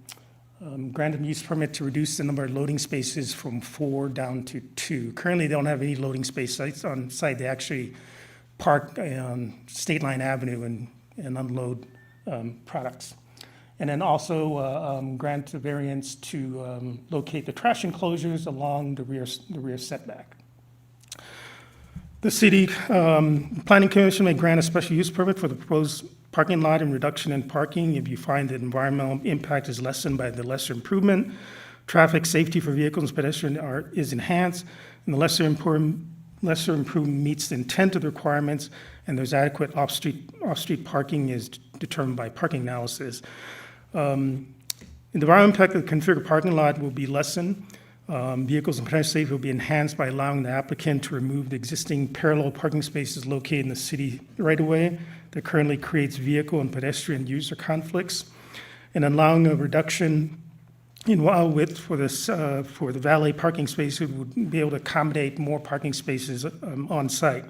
grant a use permit to reduce the number of loading spaces from 4 down to 2. Currently, they don't have any loading space sites on site. They actually park on State Line Avenue and unload products. And then also grant a variance to locate the trash enclosures along the rear setback. The city Planning Commission may grant a special use permit for the proposed parking lot and reduction in parking if you find that environmental impact is lessened by the lesser improvement, traffic safety for vehicles and pedestrians is enhanced, and the lesser improvement meets the intent of the requirements, and there's adequate off-street parking is determined by parking analysis. The environmental impact of the configured parking lot will be lessened. Vehicles and pedestrian safety will be enhanced by allowing the applicant to remove the existing parallel parking spaces located in the city right-of-way that currently creates vehicle and pedestrian user conflicts, and allowing a reduction in aisle width for the valet parking spaces would be able to accommodate more parking spaces on site.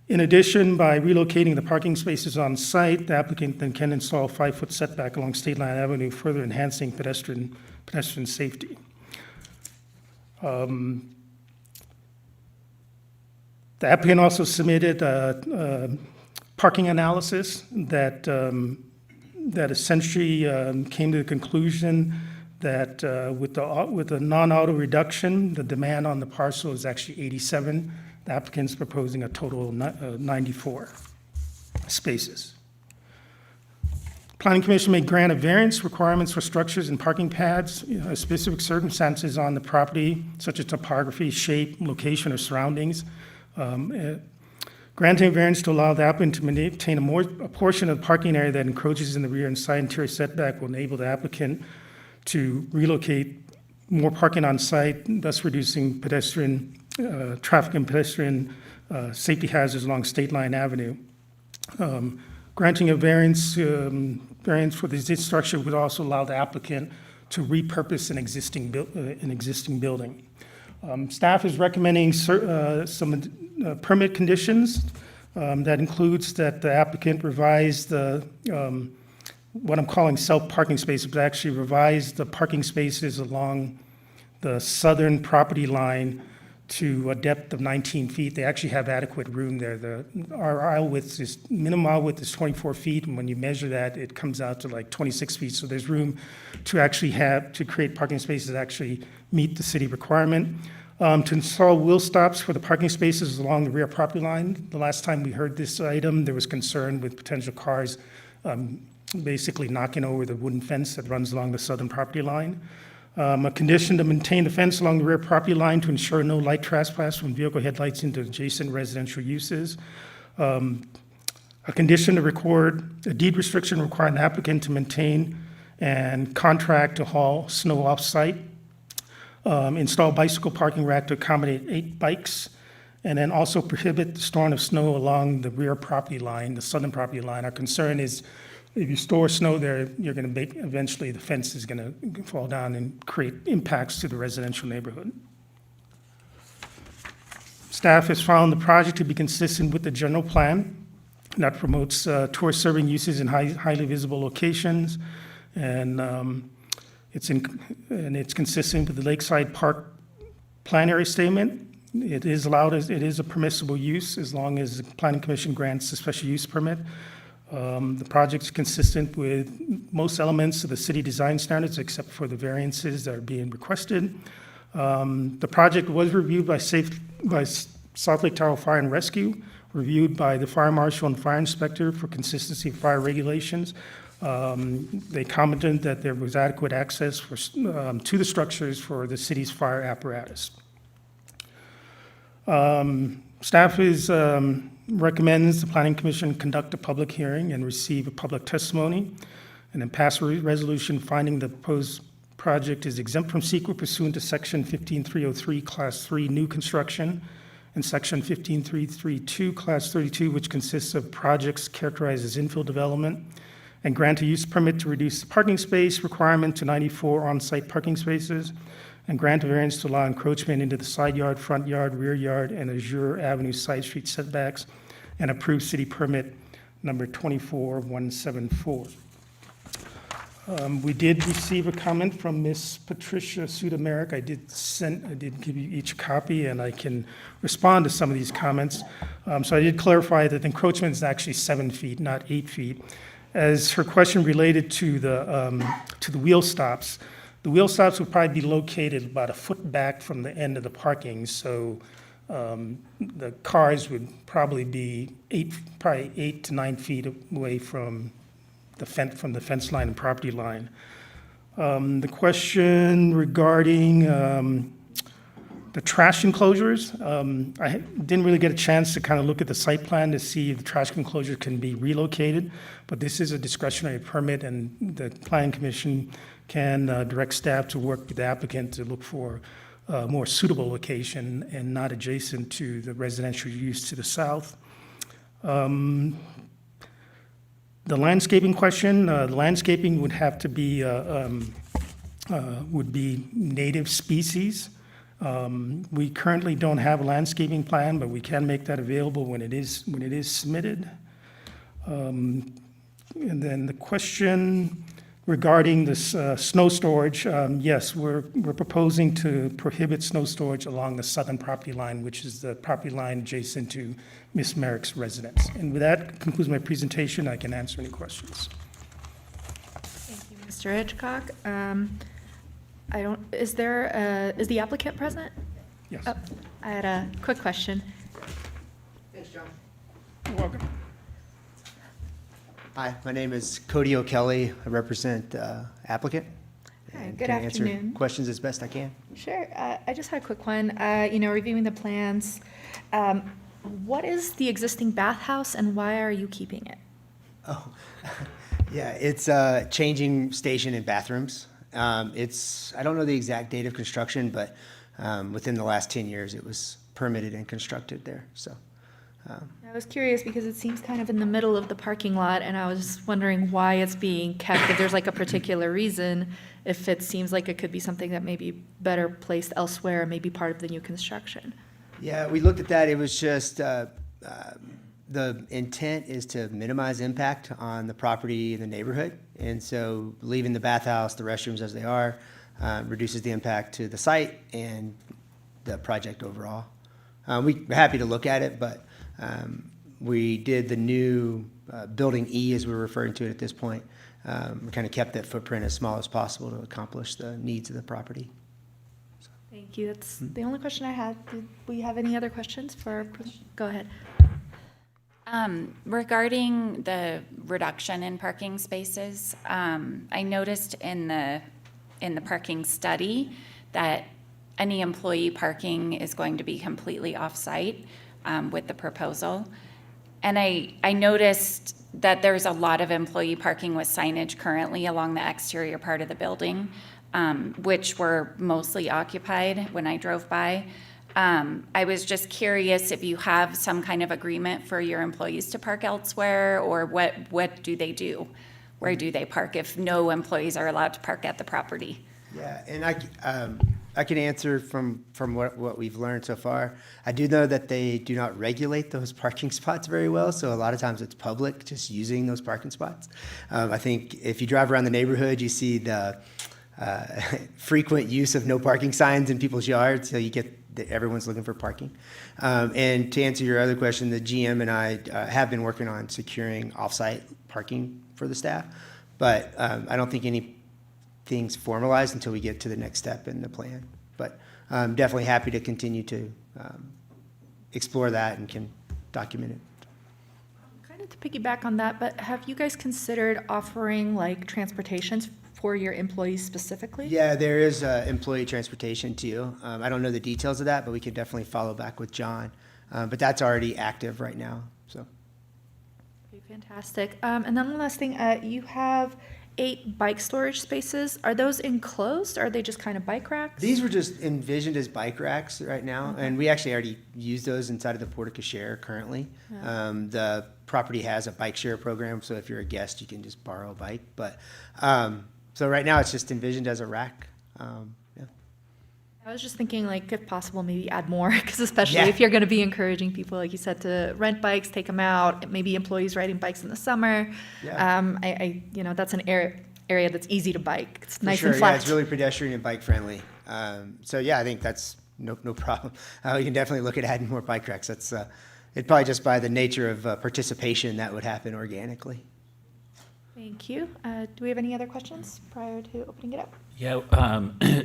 In addition, by relocating the parking spaces on site, the applicant then can install a 5-foot setback along State Line Avenue, further enhancing pedestrian safety. The applicant also submitted a parking analysis that essentially came to the conclusion that with the non-auto reduction, the demand on the parcel is actually 87. The applicant's proposing a total of 94 spaces. Planning Commission may grant a variance requirements for structures and parking pads, specific circumstances on the property, such as topography, shape, location, or surroundings. Granting a variance to allow the applicant to maintain a portion of the parking area that encroaches in the rear and side interior setback will enable the applicant to relocate more parking on site, thus reducing pedestrian traffic and pedestrian safety hazards along State Line Avenue. Granting a variance for this structure would also allow the applicant to repurpose an existing building. Staff is recommending some permit conditions. That includes that the applicant revise what I'm calling self-parking spaces, but actually revise the parking spaces along the southern property line to a depth of 19 feet. They actually have adequate room there. Our minimum aisle width is 24 feet, and when you measure that, it comes out to like 26 feet. So there's room to create parking spaces that actually meet the city requirement. To install wheel stops for the parking spaces along the rear property line. The last time we heard this item, there was concern with potential cars basically knocking over the wooden fence that runs along the southern property line. A condition to maintain the fence along the rear property line to ensure no light trespass from vehicle headlights into adjacent residential uses. A condition to record a deed restriction requiring the applicant to maintain and contract to haul snow off-site. Install bicycle parking rack to accommodate 8 bikes, and then also prohibit the storing of snow along the rear property line, the southern property line. Our concern is if you store snow there, you're going to eventually the fence is going to fall down and create impacts to the residential neighborhood. Staff has found the project to be consistent with the general plan that promotes tourist serving uses in highly visible locations, and And it's consistent with the Lakeside Park Plan Area Statement. It is allowed, it is a permissible use as long as the Planning Commission grants a special use permit. The project's consistent with most elements of the city design standards except for the variances that are being requested. The project was reviewed by South Lake Tahoe Fire and Rescue, reviewed by the fire marshal and fire inspector for consistency of fire regulations. They commented that there was adequate access to the structures for the city's fire apparatus. Staff recommends the Planning Commission conduct a public hearing and receive a public testimony, and then pass a resolution finding the proposed project is exempt from SEQA pursuant to Section 15303, Class 3, new construction, and Section 15332, Class 32, which consists of projects characterized as infill development, and grant a use permit to reduce the parking space requirement to 94 on-site parking spaces, and grant a variance to allow encroachment into the side yard, front yard, rear yard, and Azure Avenue side street setbacks, and approve city permit number 24174. We did receive a comment from Ms. Patricia Sudameric. I did give you each a copy, and I can respond to some of these comments. So I did clarify that the encroachment is actually 7 feet, not 8 feet. As her question related to the wheel stops, the wheel stops would probably be located about a foot back from the end of the parking, so the cars would probably be 8 to 9 feet away from the fence line and property line. The question regarding the trash enclosures, I didn't really get a chance to kind of look at the site plan to see if the trash enclosure can be relocated, but this is a discretionary permit, and the Planning Commission can direct staff to work with the applicant to look for a more suitable location and not adjacent to the residential use to the south. The landscaping question, the landscaping would have to be, would be native species. We currently don't have a landscaping plan, but we can make that available when it is submitted. And then the question regarding this snow storage, yes, we're proposing to prohibit snow storage along the southern property line, which is the property line adjacent to Ms. Merrick's residence. And with that concludes my presentation. I can answer any questions. Thank you, Mr. Hitchcock. Is the applicant present? Yes. Oh, I had a quick question. Thanks, John. You're welcome. Hi, my name is Cody O'Kelly. I represent applicant. Hi, and good can answer afternoon. questions as best I can. Sure. I just had a quick one. Reviewing the plans, what is the existing bathhouse and why are you keeping it? Oh, yeah, it's a changing station and bathrooms. I don't know the exact date of construction, but within the last 10 years, it was permitted and constructed there, so. I was curious because it seems kind of in the middle of the parking lot, and I was wondering why it's being kept, if there's like a particular reason, if it seems like it could be something that may be better placed elsewhere, maybe part of the new construction. Yeah, we looked at that. It was just, the intent is to minimize impact on the property and the neighborhood. And so leaving the bathhouse, the restrooms as they are, reduces the impact to the site and the project overall. We're happy to look at it, but we did the new Building E, as we're referring to it at this point. We kind of kept that footprint as small as possible to accomplish the needs of the property. Thank you. That's the only question I had. Did we have any other questions for, go ahead. Regarding the reduction in parking spaces, I noticed in the parking study that any employee parking is going to be completely off-site with the proposal. And I noticed that there's a lot of employee parking with signage currently along the exterior part of the building, which were mostly occupied when I drove by. I was just curious if you have some kind of agreement for your employees to park elsewhere, or what do they do? Where do they park if no employees are allowed to park at the property? Yeah, and I can answer from what we've learned so far. I do know that they do not regulate those parking spots very well, so a lot of times it's public just using those parking spots. I think if you drive around the neighborhood, you see the frequent use of no parking signs in people's yards, so you get everyone's looking for parking. And to answer your other question, the GM and I have been working on securing off-site parking for the staff, but I don't think anything's formalized until we get to the next step in the plan. But I'm definitely happy to continue to explore that and can document it. Kind of to piggyback on that, but have you guys considered offering like transportations for your employees specifically? Yeah, there is employee transportation too. I don't know the details of that, but we could definitely follow back with John. But that's already active right now, so. Okay, fantastic. And then one last thing, you have 8 bike storage spaces. Are those enclosed or are they just kind of bike racks? These were just envisioned as bike racks right now, and we actually already use those inside of the Portico Share currently. The property has a bike share program, so if you're a guest, you can just borrow a bike. But so right now, it's just envisioned as a rack. Yeah. I was just thinking, like, if possible, maybe add more, because especially Yeah. if you're going to be encouraging people, like you said, to rent bikes, take them out, maybe employees riding bikes in the summer. Yeah. That's an area that's easy to bike. It's nice For and sure, flat. yeah, it's really pedestrian and bike friendly. So yeah, I think that's no problem. We can definitely look at adding more bike racks. That's it probably just by the nature of participation that would happen organically. Thank you. Do we have any other questions prior to opening it up? Yeah,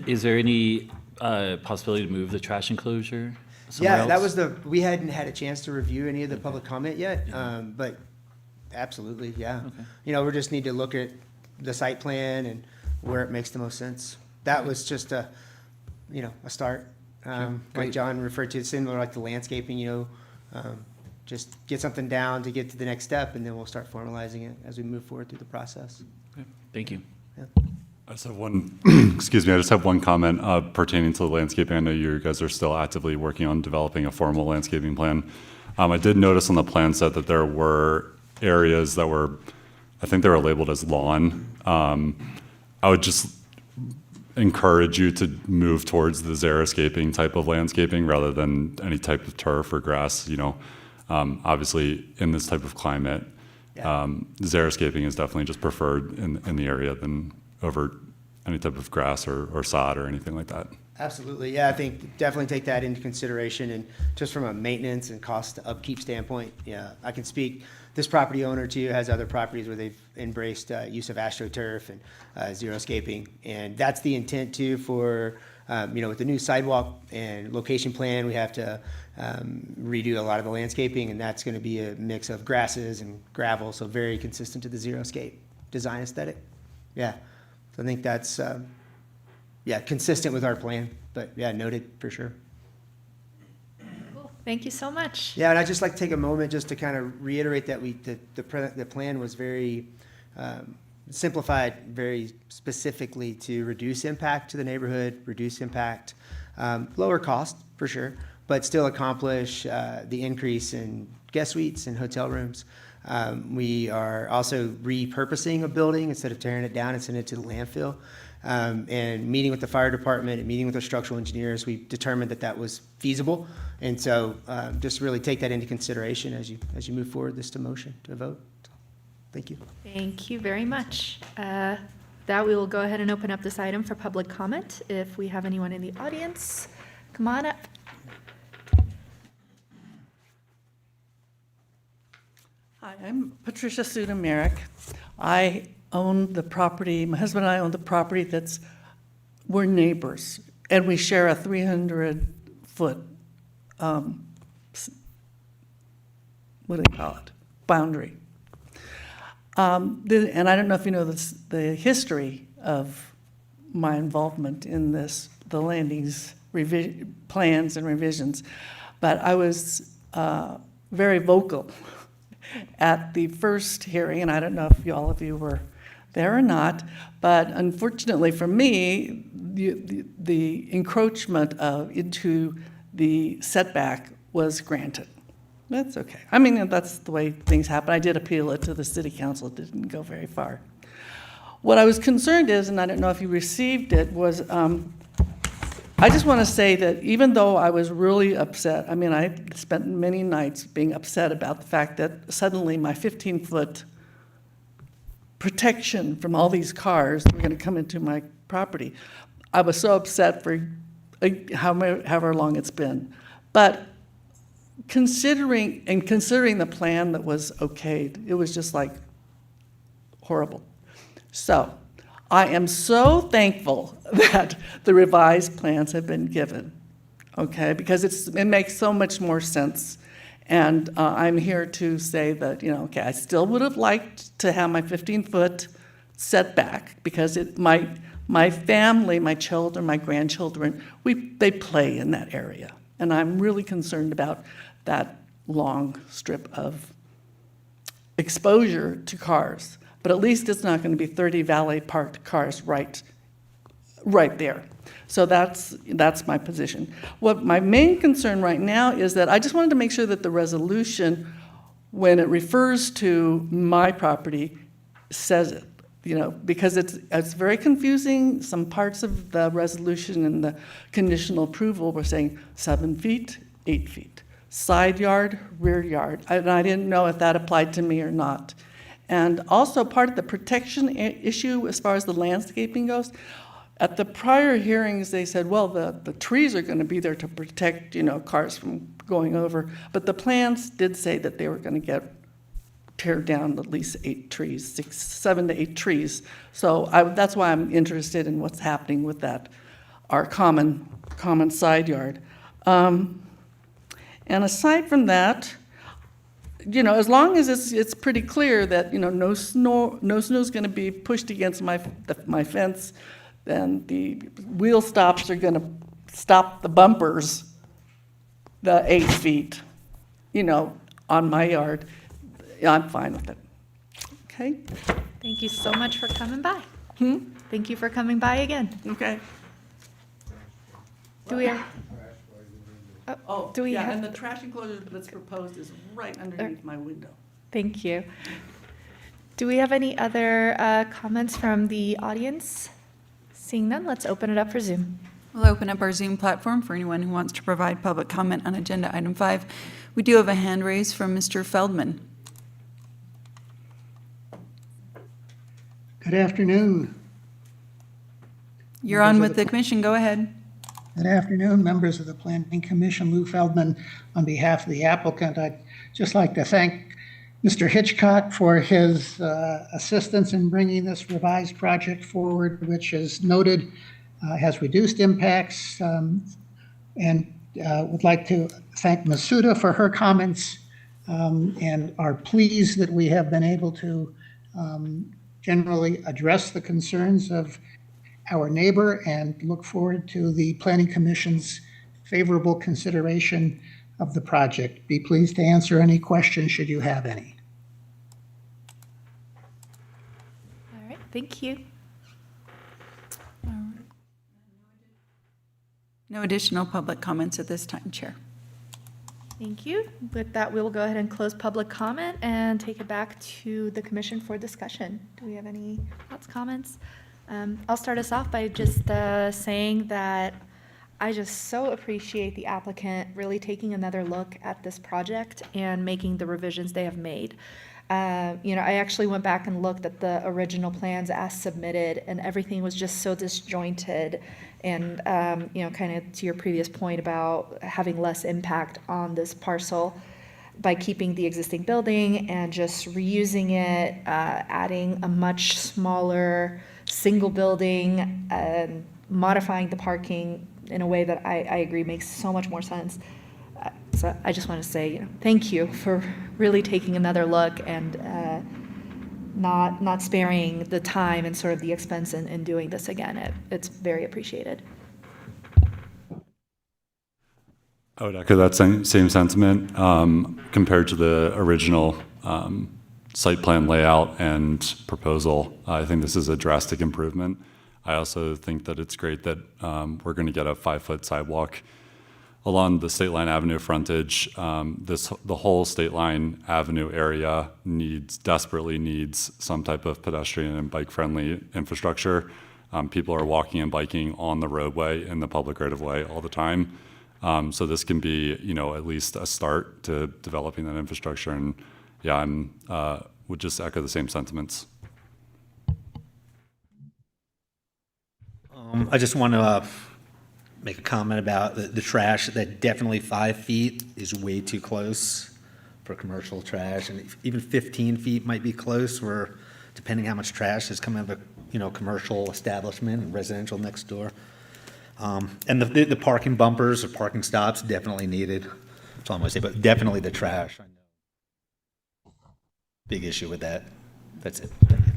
is there any possibility to move the trash enclosure somewhere Yeah, else? we hadn't had a chance to review any of the public comment yet, but absolutely, yeah. We just need to look at the site plan and where it makes the most sense. That was just a start. Like great. John referred to, similar like the landscaping, just get something down to get to the next step, and then we'll start formalizing it as we move forward through the process. Okay, thank you. I just have one, excuse me, I just have one comment pertaining to the landscaping. I know you guys are still actively working on developing a formal landscaping plan. I did notice on the plan set that there were areas that were, I think they were labeled as lawn. I would just encourage you to move towards the xeriscaping type of landscaping rather than any type of turf or grass. Obviously in this type of climate, xeriscaping is definitely just preferred in the area than over any type of grass or sod or anything like that. Absolutely, yeah, I think definitely take that into consideration, and just from a maintenance and cost upkeep standpoint, yeah, I can speak, this property owner too has other properties where they've embraced use of AstroTurf and xeriscaping, and that's the intent too for, with the new sidewalk and location plan, we have to redo a lot of the landscaping, and that's gonna be a mix of grasses and gravel, so very consistent to the xeriscape design aesthetic. Yeah, so I think that's, consistent with our plan, but yeah, noted for sure. Cool. Thank you so much. Yeah, and I'd just like to take a moment just to kind of reiterate that the plan was very simplified, very specifically to reduce impact to the neighborhood, reduce impact, lower cost for sure, but still accomplish the increase in guest suites and hotel rooms. We are also repurposing a building instead of tearing it down and sending it to the landfill. And meeting with the fire department and meeting with our structural engineers, we determined that that was feasible. And so just really take that into consideration as you move forward this to motion, to a vote. Thank you. Thank you very much. That we will go ahead and open up this item for public comment. If we have anyone in the audience, come on up. Hi, I'm Patricia Suda-Merrick. I own the property, my husband and I own the property we're neighbors, and we share a 300-foot, boundary. And I don't know if you know the history of my involvement in this, the landings plans and revisions, but I was very vocal at the first hearing, and I don't know if all of you were there or not, but unfortunately for me, the encroachment into the setback was granted. That's okay. I mean, that's the way things happen. I did appeal it to the city council. It didn't go very far. What I was concerned is, and I don't know if you received it, was I just want to say that even though I was really upset, I mean, I spent many nights being upset about the fact that suddenly my 15-foot protection from all these cars that were going to come into my property. I was so upset for however long it's been. But considering the plan that was okayed, it was just like horrible. So I am so thankful that the revised plans have been given, okay, because it makes so much more sense. And I'm here to say that, okay, I still would have liked to have my 15-foot setback because my family, my children, my grandchildren, they play in that area. And I'm really concerned about that long strip of exposure to cars. But at least it's not going to be 30 valet parked cars right there. So that's my position. What my main concern right now is that I just wanted to make sure that the resolution, when it refers to my property, says it, because it's very confusing. Some parts of the resolution and the conditional approval were saying 7 feet, 8 feet, side yard, rear yard. And I didn't know if that applied to me or not. And also part of the protection issue as far as the landscaping goes, at the prior hearings, they said, well, the trees are going to be there to protect, cars from going over. But the plans did say that they were going to tear down at least 8 trees, 7 to 8 trees. So that's why I'm interested in what's happening with that, our common side yard. And aside from that, as long as it's pretty clear that, no snow's going to be pushed against my fence, then the wheel stops are going to stop the bumpers, the 8 feet, on my yard. I'm fine with it. Okay? Thank you so much for coming by. Thank you for coming by again. Okay. Do we have? Do we have? And the trash enclosure that's proposed is right underneath my window. Thank you. Do we have any other comments from the audience? Seeing none, let's open it up for Zoom. We'll open up our Zoom platform for anyone who wants to provide public comment on agenda item 5. We do have a hand raised from Mr. Feldman. Good afternoon. You're on with the commission. Go ahead. Good afternoon, members of the Planning Commission. Lou Feldman on behalf of the applicant. I'd just like to thank Mr. Hitchcock for his assistance in bringing this revised project forward, which is noted has reduced impacts, and would like to thank Masuda for her comments, and are pleased that we have been able to generally address the concerns of our neighbor and look forward to the Planning Commission's favorable consideration of the project. Be pleased to answer any questions should you have any. All right, thank you. No additional public comments at this time, Chair. Thank you. With that, we will go ahead and close public comment and take it back to the commission for discussion. Do we have any thoughts, comments? I'll start us off by just saying that I just so appreciate the applicant really taking another look at this project and making the revisions they have made. I actually went back and looked at the original plans as submitted, and everything was just so disjointed. And, kind of to your previous point about having less impact on this parcel by keeping the existing building and just reusing it, adding a much smaller single building, and modifying the parking in a way that I agree makes so much more sense. So I just want to say, thank you for really taking another look and not sparing the time and sort of the expense in doing this again. It's very appreciated. I would echo that same sentiment. Compared to the original site plan layout and proposal, I think this is a drastic improvement. I also think that it's great that we're going to get a 5-foot sidewalk along the State Line Avenue frontage. The whole State Line Avenue area desperately needs some type of pedestrian and bike-friendly infrastructure. People are walking and biking on the roadway in the public right-of-way all the time. So this can be, at least a start to developing that infrastructure. And yeah, would just echo the same sentiments. I just want to make a comment about the trash, that definitely 5 feet is way too close for commercial trash, and even 15 feet might be close for, depending how much trash is coming out of a, commercial establishment and residential next door. And the parking bumpers or parking stops definitely needed. That's all I'm gonna say, but definitely the trash. I know. Big issue with that. That's it. Thank you.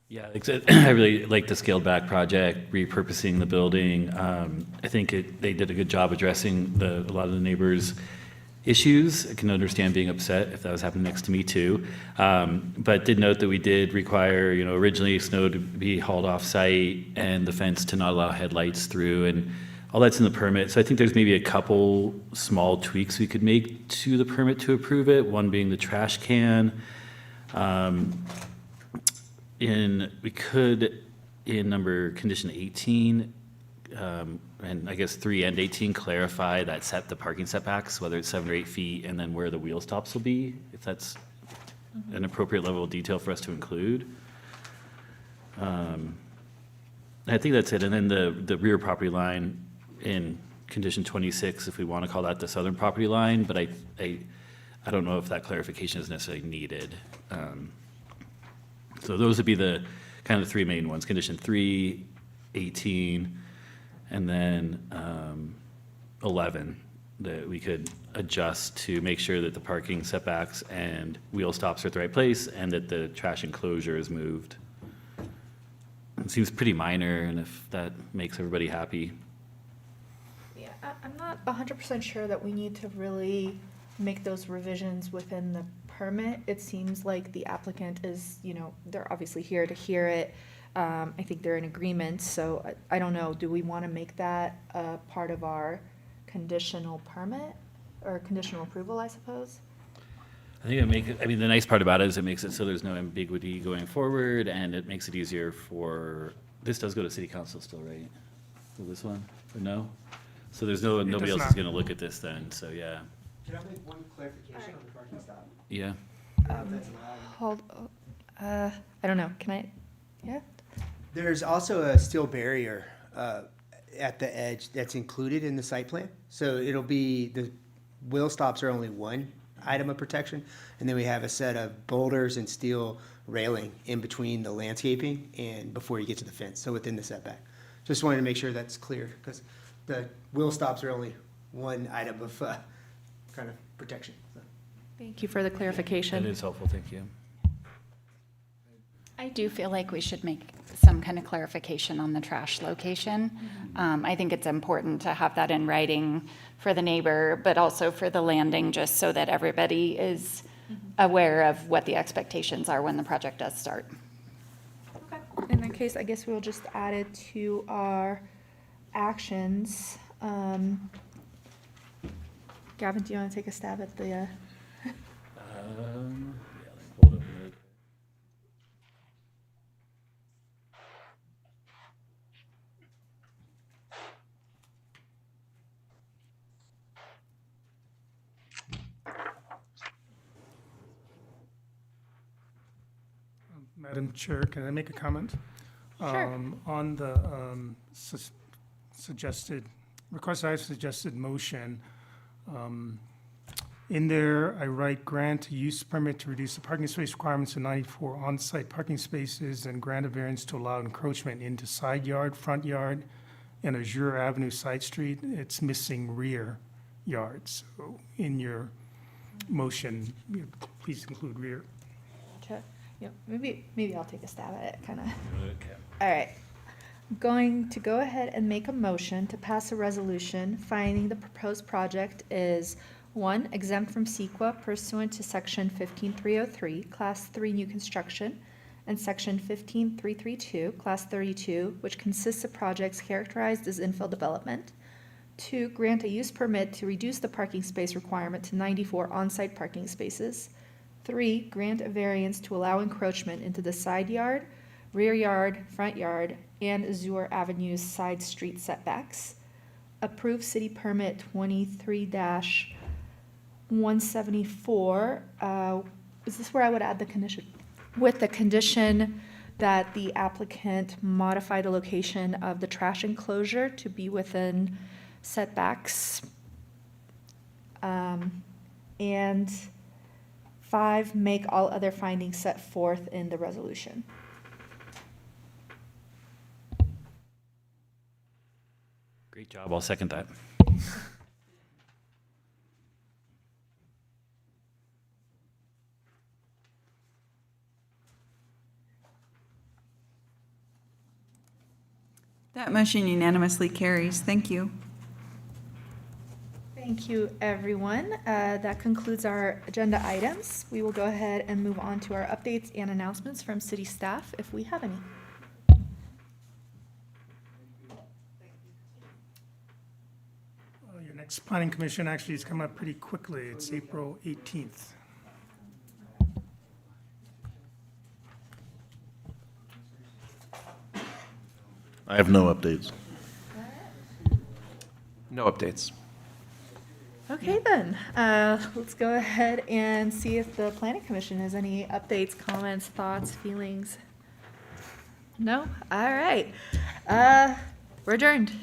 Yeah, I really like the scaled back project, repurposing the building. I think they did a good job addressing a lot of the neighbors' issues. I can understand being upset if that was happening next to me too. But did note that we did require, originally snow to be hauled off site and the fence to not allow headlights through, and all that's in the permit. So I think there's maybe a couple small tweaks we could make to the permit to approve it. One being the trash can. We could, in condition 18, and I guess 3 and 18, clarify the parking setbacks, whether it's 7 or 8 feet, and then where the wheel stops will be, if that's an appropriate level of detail for us to include. I think that's it. And then the rear property line in condition 26, if we want to call that the southern property line, but I don't know if that clarification is necessarily needed. So those would be the kind of 3 main ones: condition 3, 18, and then 11, that we could adjust to make sure that the parking setbacks and wheel stops are at the right place and that the trash enclosure is moved. It seems pretty minor, and if that makes everybody happy. Yeah, I'm not 100% sure that we need to really make those revisions within the permit. It seems like the applicant is, they're obviously here to hear it. I think they're in agreement, so I don't know, do we want to make that a part of our conditional permit or conditional approval, I suppose? I think the nice part about it is it makes it so there's no ambiguity going forward, and it makes it easier this does go to city council still, right? So this one, or no? So there's nobody else is going to look at this then, so yeah. Can I make one clarification on the parking stop? Yeah. I don't know, can I, yeah? There's also a steel barrier at the edge that's included in the site plan. So it'll be, the wheel stops are only one item of protection, and then we have a set of boulders and steel railing in between the landscaping and before you get to the fence, so within the setback. Just wanted to make sure that's clear, because the wheel stops are only one item of kind of protection. So. Thank you for the clarification. That is helpful, thank you. I do feel like we should make some kind of clarification on the trash location. I think it's important to have that in writing for the neighbor, but also for the landing, just so that everybody is aware of what the expectations are when the project does start. Okay. In that case, I guess we'll just add it to our actions. Gavin, do you want to take a stab at the? Yeah, let me pull it up real quick. Madam Chair, can I make a comment? Sure. On the suggested motion, in there, I write grant a use permit to reduce the parking space requirements to 94 on-site parking spaces and grant a variance to allow encroachment into side yard, front yard, and Azure Avenue side street. It's missing rear yards. So in your motion, please include rear. Yeah, maybe I'll take a stab at it, kind of. Okay. All right. I'm going to go ahead and make a motion to pass a resolution finding the proposed project is 1, exempt from CEQA pursuant to Section 15303, Class 3 new construction, and Section 15332, Class 32, which consists of projects characterized as infill development. 2, grant a use permit to reduce the parking space requirement to 94 on-site parking spaces. 3, grant a variance to allow encroachment into the side yard, rear yard, front yard, and Azure Avenue's side street setbacks. Approve city permit 23-174. Is this where I would add the condition? With the condition that the applicant modify the location of the trash enclosure to be within setbacks. And 5, make all other findings set forth in the resolution. Great job. I'll second that. That motion unanimously carries. Thank you. Thank you, everyone. That concludes our agenda items. We will go ahead and move on to our updates and announcements from city staff, if we have any. Your next planning commission actually is coming up pretty quickly. It's April 18th. I have no updates. No updates. Okay, then, let's go ahead and see if the planning commission has any updates, comments, thoughts, feelings. No? All right. We're adjourned.